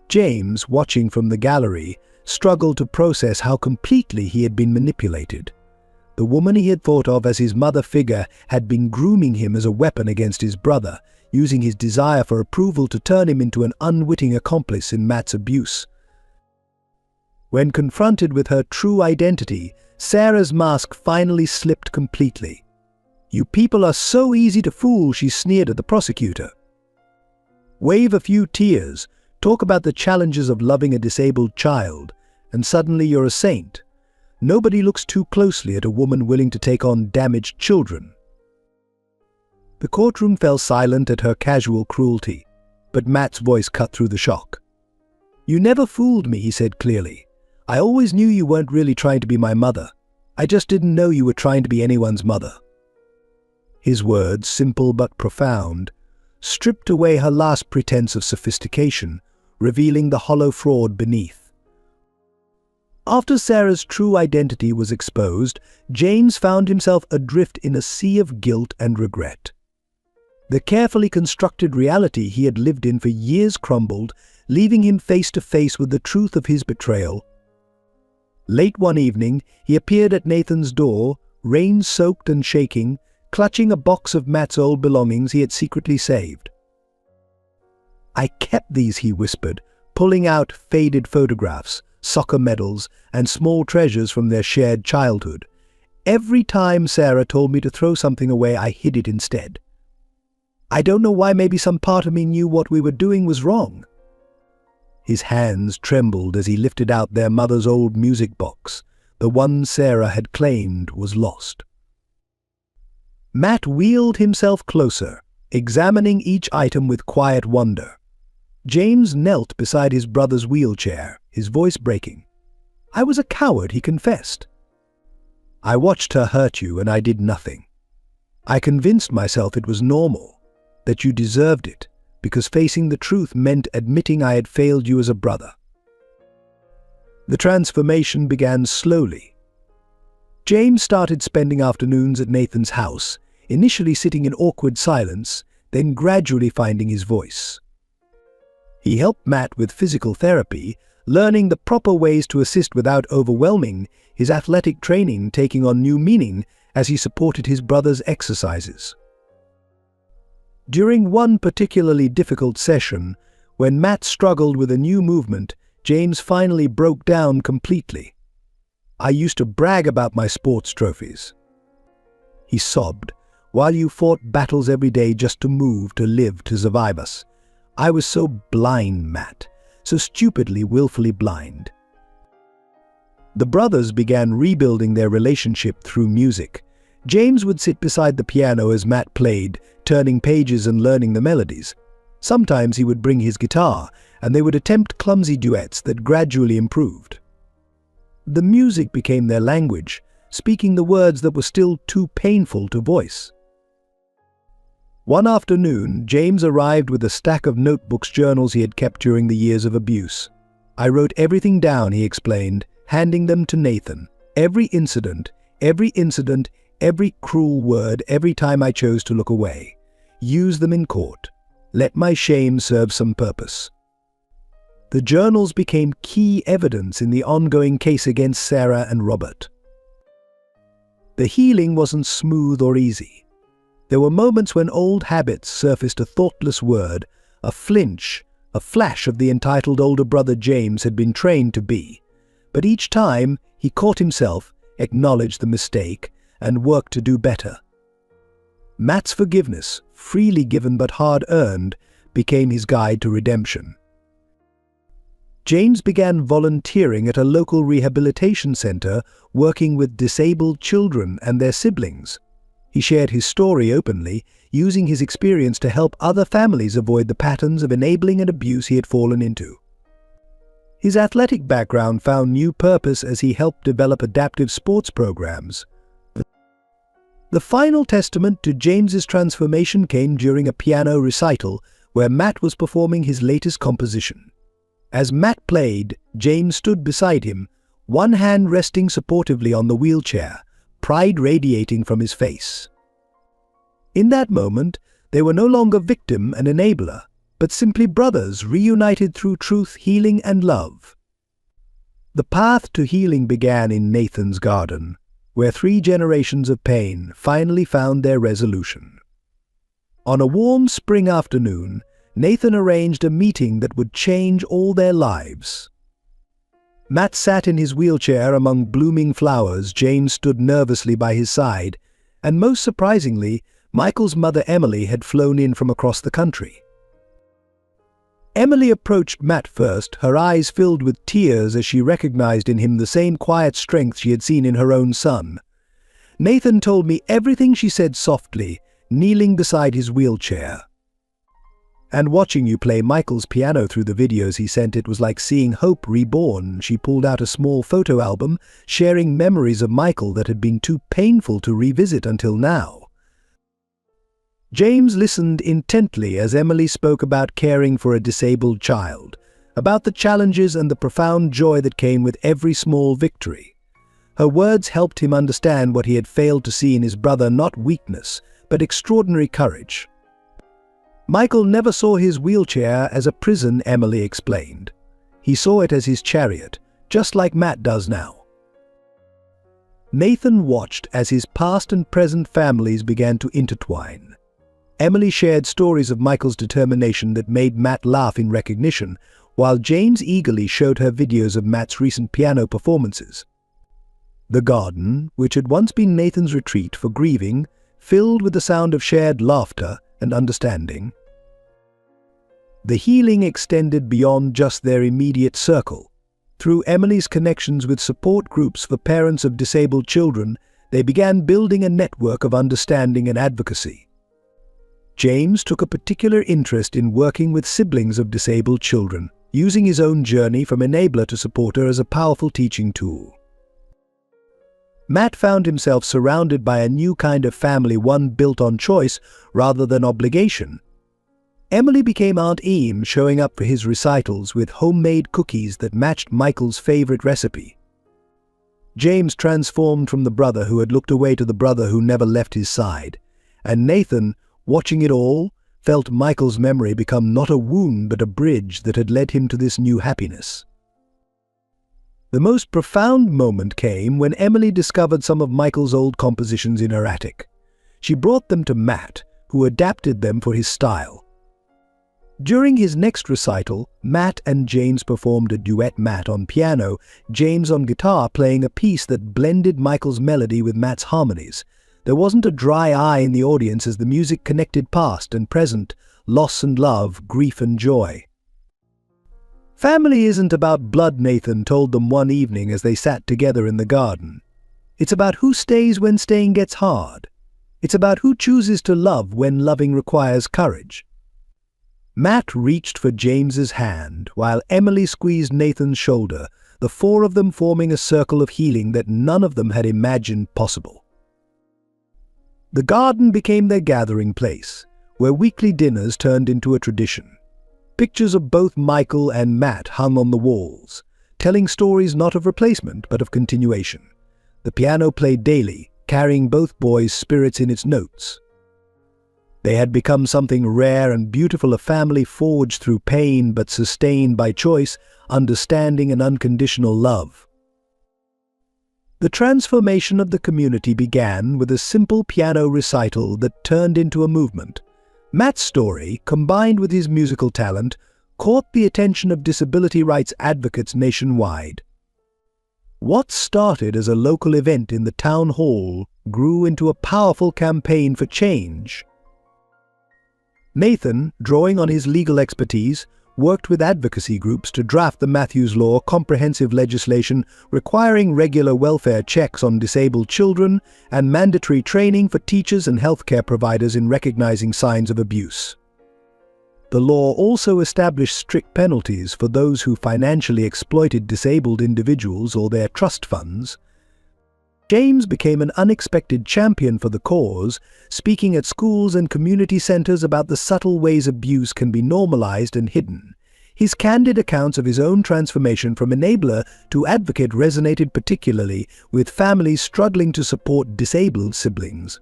James, watching from the gallery, struggled to process how completely he had been manipulated. The woman he had thought of as his mother figure had been grooming him as a weapon against his brother, using his desire for approval to turn him into an unwitting accomplice in Matt's abuse. When confronted with her true identity, Sarah's mask finally slipped completely. "You people are so easy to fool," she sneered at the prosecutor. Wave a few tears, talk about the challenges of loving a disabled child, and suddenly you're a saint. Nobody looks too closely at a woman willing to take on damaged children. The courtroom fell silent at her casual cruelty, but Matt's voice cut through the shock. "You never fooled me," he said clearly. "I always knew you weren't really trying to be my mother. I just didn't know you were trying to be anyone's mother." His words, simple but profound, stripped away her last pretense of sophistication, revealing the hollow fraud beneath. After Sarah's true identity was exposed, James found himself adrift in a sea of guilt and regret. The carefully constructed reality he had lived in for years crumbled, leaving him face to face with the truth of his betrayal. Late one evening, he appeared at Nathan's door, rain-soaked and shaking, clutching a box of Matt's old belongings he had secretly saved. "I kept these," he whispered, pulling out faded photographs, soccer medals, and small treasures from their shared childhood. "Every time Sarah told me to throw something away, I hid it instead. I don't know why. Maybe some part of me knew what we were doing was wrong." His hands trembled as he lifted out their mother's old music box. The one Sarah had claimed was lost. Matt wheeled himself closer, examining each item with quiet wonder. James knelt beside his brother's wheelchair, his voice breaking. "I was a coward," he confessed. "I watched her hurt you and I did nothing. I convinced myself it was normal, that you deserved it, because facing the truth meant admitting I had failed you as a brother." The transformation began slowly. James started spending afternoons at Nathan's house, initially sitting in awkward silence, then gradually finding his voice. He helped Matt with physical therapy, learning the proper ways to assist without overwhelming, his athletic training taking on new meaning as he supported his brother's exercises. During one particularly difficult session, when Matt struggled with a new movement, James finally broke down completely. "I used to brag about my sports trophies," he sobbed, "while you fought battles every day just to move, to live, to survive us. I was so blind, Matt, so stupidly, willfully blind." The brothers began rebuilding their relationship through music. James would sit beside the piano as Matt played, turning pages and learning the melodies. Sometimes he would bring his guitar, and they would attempt clumsy duets that gradually improved. The music became their language, speaking the words that were still too painful to voice. One afternoon, James arrived with a stack of notebooks, journals he had kept during the years of abuse. "I wrote everything down," he explained, handing them to Nathan. Every incident, every cruel word, every time I chose to look away. Use them in court. Let my shame serve some purpose." The journals became key evidence in the ongoing case against Sarah and Robert. The healing wasn't smooth or easy. There were moments when old habits surfaced, a thoughtless word, a flinch, a flash of the entitled older brother James had been trained to be. But each time, he caught himself, acknowledged the mistake, and worked to do better. Matt's forgiveness, freely given but hard-earned, became his guide to redemption. James began volunteering at a local rehabilitation center, working with disabled children and their siblings. He shared his story openly, using his experience to help other families avoid the patterns of enabling and abuse he had fallen into. His athletic background found new purpose as he helped develop adaptive sports programs. The final testament to James's transformation came during a piano recital where Matt was performing his latest composition. As Matt played, James stood beside him, one hand resting supportively on the wheelchair, pride radiating from his face. In that moment, they were no longer victim and enabler, but simply brothers reunited through truth, healing, and love. The path to healing began in Nathan's garden, where 3 generations of pain finally found their resolution. On a warm spring afternoon, Nathan arranged a meeting that would change all their lives. Matt sat in his wheelchair among blooming flowers. James stood nervously by his side, and most surprisingly, Michael's mother Emily had flown in from across the country. Emily approached Matt first, her eyes filled with tears as she recognized in him the same quiet strength she had seen in her own son. "Nathan told me everything," she said softly, kneeling beside his wheelchair. "And watching you play Michael's piano through the videos he sent, it was like seeing hope reborn." She pulled out a small photo album, sharing memories of Michael that had been too painful to revisit until now. James listened intently as Emily spoke about caring for a disabled child, about the challenges and the profound joy that came with every small victory. Her words helped him understand what he had failed to see in his brother, not weakness, but extraordinary courage. Michael never saw his wheelchair as a prison, Emily explained. He saw it as his chariot, just like Matt does now. Nathan watched as his past and present families began to intertwine. Emily shared stories of Michael's determination that made Matt laugh in recognition, while James eagerly showed her videos of Matt's recent piano performances. The garden, which had once been Nathan's retreat for grieving, filled with the sound of shared laughter and understanding. The healing extended beyond just their immediate circle. Through Emily's connections with support groups for parents of disabled children, they began building a network of understanding and advocacy. James took a particular interest in working with siblings of disabled children, using his own journey from enabler to supporter as a powerful teaching tool. Matt found himself surrounded by a new kind of family, one built on choice rather than obligation. Emily became Aunt Eam, showing up for his recitals with homemade cookies that matched Michael's favorite recipe. James transformed from the brother who had looked away to the brother who never left his side, and Nathan, watching it all, felt Michael's memory become not a wound but a bridge that had led him to this new happiness. The most profound moment came when Emily discovered some of Michael's old compositions in her attic. She brought them to Matt, who adapted them for his style. During his next recital, Matt and James performed a duet, Matt on piano, James on guitar, playing a piece that blended Michael's melody with Matt's harmonies. There wasn't a dry eye in the audience as the music connected past and present, loss and love, grief and joy. Family isn't about blood, Nathan told them one evening as they sat together in the garden. It's about who stays when staying gets hard. It's about who chooses to love when loving requires courage. Matt reached for James's hand, while Emily squeezed Nathan's shoulder, the four of them forming a circle of healing that none of them had imagined possible. The garden became their gathering place, where weekly dinners turned into a tradition. Pictures of both Michael and Matt hung on the walls, telling stories not of replacement but of continuation. The piano played daily, carrying both boys' spirits in its notes. They had become something rare and beautiful, a family forged through pain but sustained by choice, understanding, and unconditional love. The transformation of the community began with a simple piano recital that turned into a movement. Matt's story, combined with his musical talent, caught the attention of disability rights advocates nationwide. What started as a local event in the town hall grew into a powerful campaign for change. Nathan, drawing on his legal expertise, worked with advocacy groups to draft the Matthews Law, comprehensive legislation requiring regular welfare checks on disabled children and mandatory training for teachers and healthcare providers in recognizing signs of abuse. The law also established strict penalties for those who financially exploited disabled individuals or their trust funds. James became an unexpected champion for the cause, speaking at schools and community centers about the subtle ways abuse can be normalized and hidden. His candid accounts of his own transformation from enabler to advocate resonated particularly with families struggling to support disabled siblings.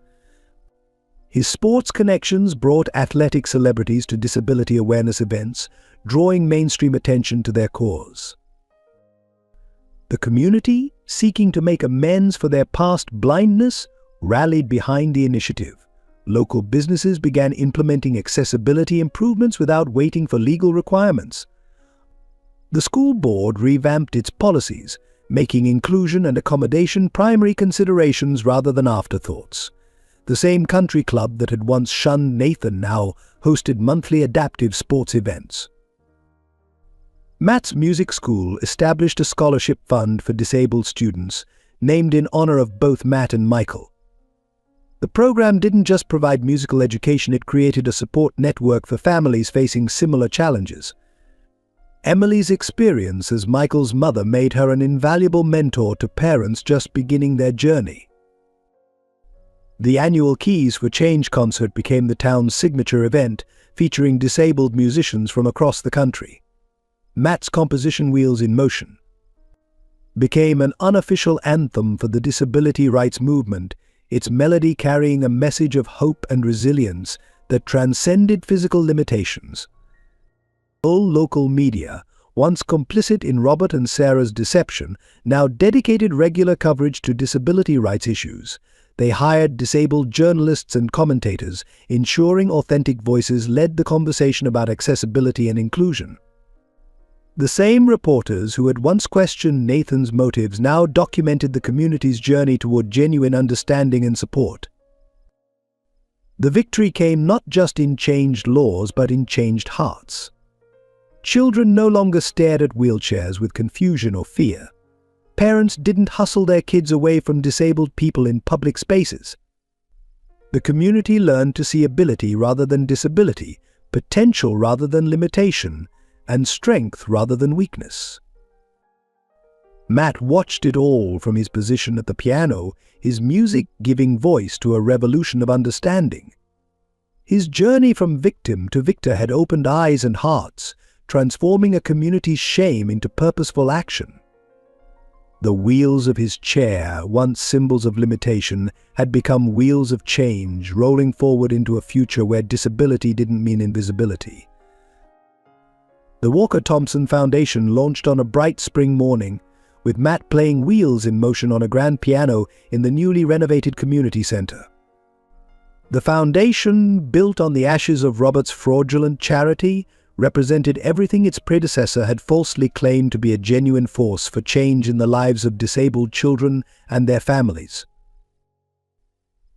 His sports connections brought athletic celebrities to disability awareness events, drawing mainstream attention to their cause. The community, seeking to make amends for their past blindness, rallied behind the initiative. Local businesses began implementing accessibility improvements without waiting for legal requirements. The school board revamped its policies, making inclusion and accommodation primary considerations rather than afterthoughts. The same country club that had once shunned Nathan now hosted monthly adaptive sports events. Matt's music school established a scholarship fund for disabled students, named in honor of both Matt and Michael. The program didn't just provide musical education, it created a support network for families facing similar challenges. Emily's experience as Michael's mother made her an invaluable mentor to parents just beginning their journey. The annual Keys for Change concert became the town's signature event, featuring disabled musicians from across the country. Matt's composition, Wheels in Motion, became an unofficial anthem for the disability rights movement, its melody carrying a message of hope and resilience that transcended physical limitations. All local media, once complicit in Robert and Sarah's deception, now dedicated regular coverage to disability rights issues. They hired disabled journalists and commentators, ensuring authentic voices led the conversation about accessibility and inclusion. The same reporters who had once questioned Nathan's motives now documented the community's journey toward genuine understanding and support. The victory came not just in changed laws but in changed hearts. Children no longer stared at wheelchairs with confusion or fear. Parents didn't hustle their kids away from disabled people in public spaces. The community learned to see ability rather than disability, potential rather than limitation, and strength rather than weakness. Matt watched it all from his position at the piano, his music giving voice to a revolution of understanding. His journey from victim to victor had opened eyes and hearts, transforming a community's shame into purposeful action. The wheels of his chair, once symbols of limitation, had become wheels of change, rolling forward into a future where disability didn't mean invisibility. The Walker Thompson Foundation launched on a bright spring morning, with Matt playing Wheels in Motion on a grand piano in the newly renovated community center. The foundation, built on the ashes of Robert's fraudulent charity, represented everything its predecessor had falsely claimed to be a genuine force for change in the lives of disabled children and their families.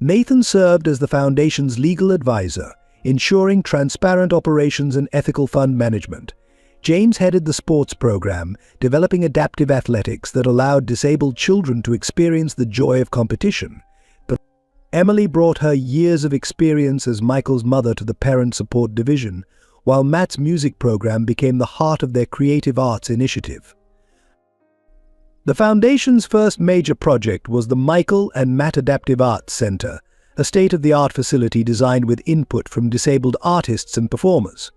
Nathan served as the foundation's legal advisor, ensuring transparent operations and ethical fund management. James headed the sports program, developing adaptive athletics that allowed disabled children to experience the joy of competition. But Emily brought her years of experience as Michael's mother to the parent support division, while Matt's music program became the heart of their creative arts initiative. The Foundation's first major project was the Michael and Matt Adaptive Arts Center, a state-of-the-art facility designed with input from disabled artists and performers.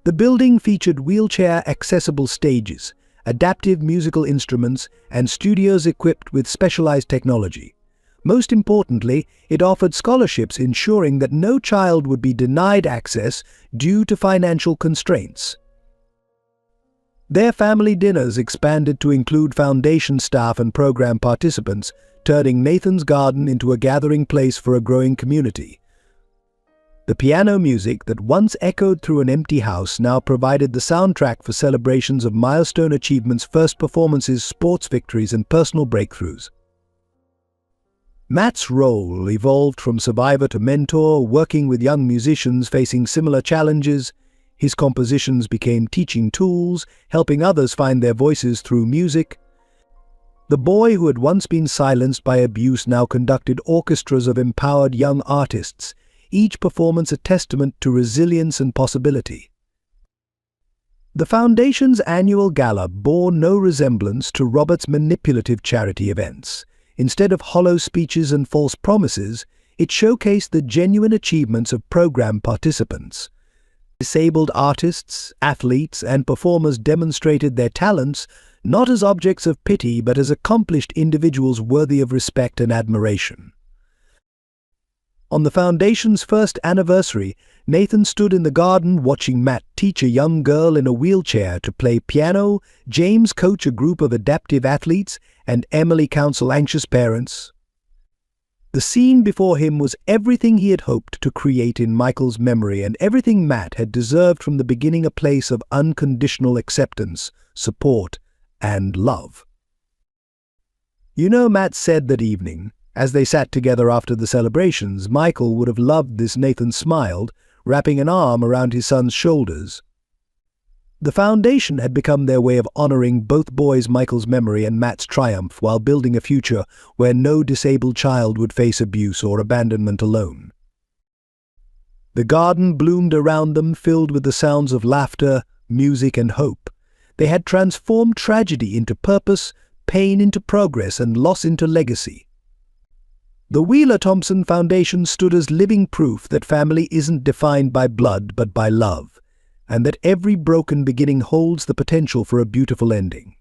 The building featured wheelchair-accessible stages, adaptive musical instruments, and studios equipped with specialized technology. Most importantly, it offered scholarships ensuring that no child would be denied access due to financial constraints. Their family dinners expanded to include Foundation staff and program participants, turning Nathan's Garden into a gathering place for a growing community. The piano music that once echoed through an empty house now provided the soundtrack for celebrations of milestone achievements, first performances, sports victories, and personal breakthroughs. Matt's role evolved from survivor to mentor, working with young musicians facing similar challenges. His compositions became teaching tools, helping others find their voices through music. The boy who had once been silenced by abuse now conducted orchestras of empowered young artists, each performance a testament to resilience and possibility. The Foundation's annual gala bore no resemblance to Robert's manipulative charity events. Instead of hollow speeches and false promises, it showcased the genuine achievements of program participants. Disabled artists, athletes, and performers demonstrated their talents not as objects of pity but as accomplished individuals worthy of respect and admiration. On the Foundation's first anniversary, Nathan stood in the garden watching Matt teach a young girl in a wheelchair to play piano, James coach a group of adaptive athletes, and Emily counsel anxious parents. The scene before him was everything he had hoped to create in Michael's memory and everything Matt had deserved from the beginning, a place of unconditional acceptance, support, and love. You know, Matt said that evening, as they sat together after the celebrations, Michael would have loved this. Nathan smiled, wrapping an arm around his son's shoulders. The Foundation had become their way of honoring both boys, Michael's memory and Matt's triumph, while building a future where no disabled child would face abuse or abandonment alone. The garden bloomed around them, filled with the sounds of laughter, music, and hope. They had transformed tragedy into purpose, pain into progress, and loss into legacy. The Wheeler-Thompson Foundation stood as living proof that family isn't defined by blood but by love, and that every broken beginning holds the potential for a beautiful ending.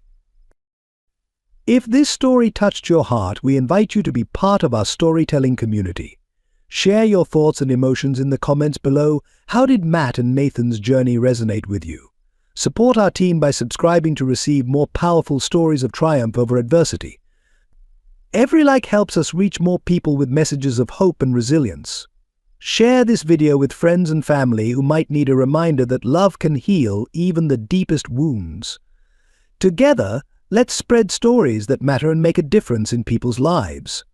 If this story touched your heart, we invite you to be part of our storytelling community. Share your thoughts and emotions in the comments below. How did Matt and Nathan's journey resonate with you? Support our team by subscribing to receive more powerful stories of triumph over adversity. Every like helps us reach more people with messages of hope and resilience. Share this video with friends and family who might need a reminder that love can heal even the deepest wounds. Together, let's spread stories that matter and make a difference in people's lives.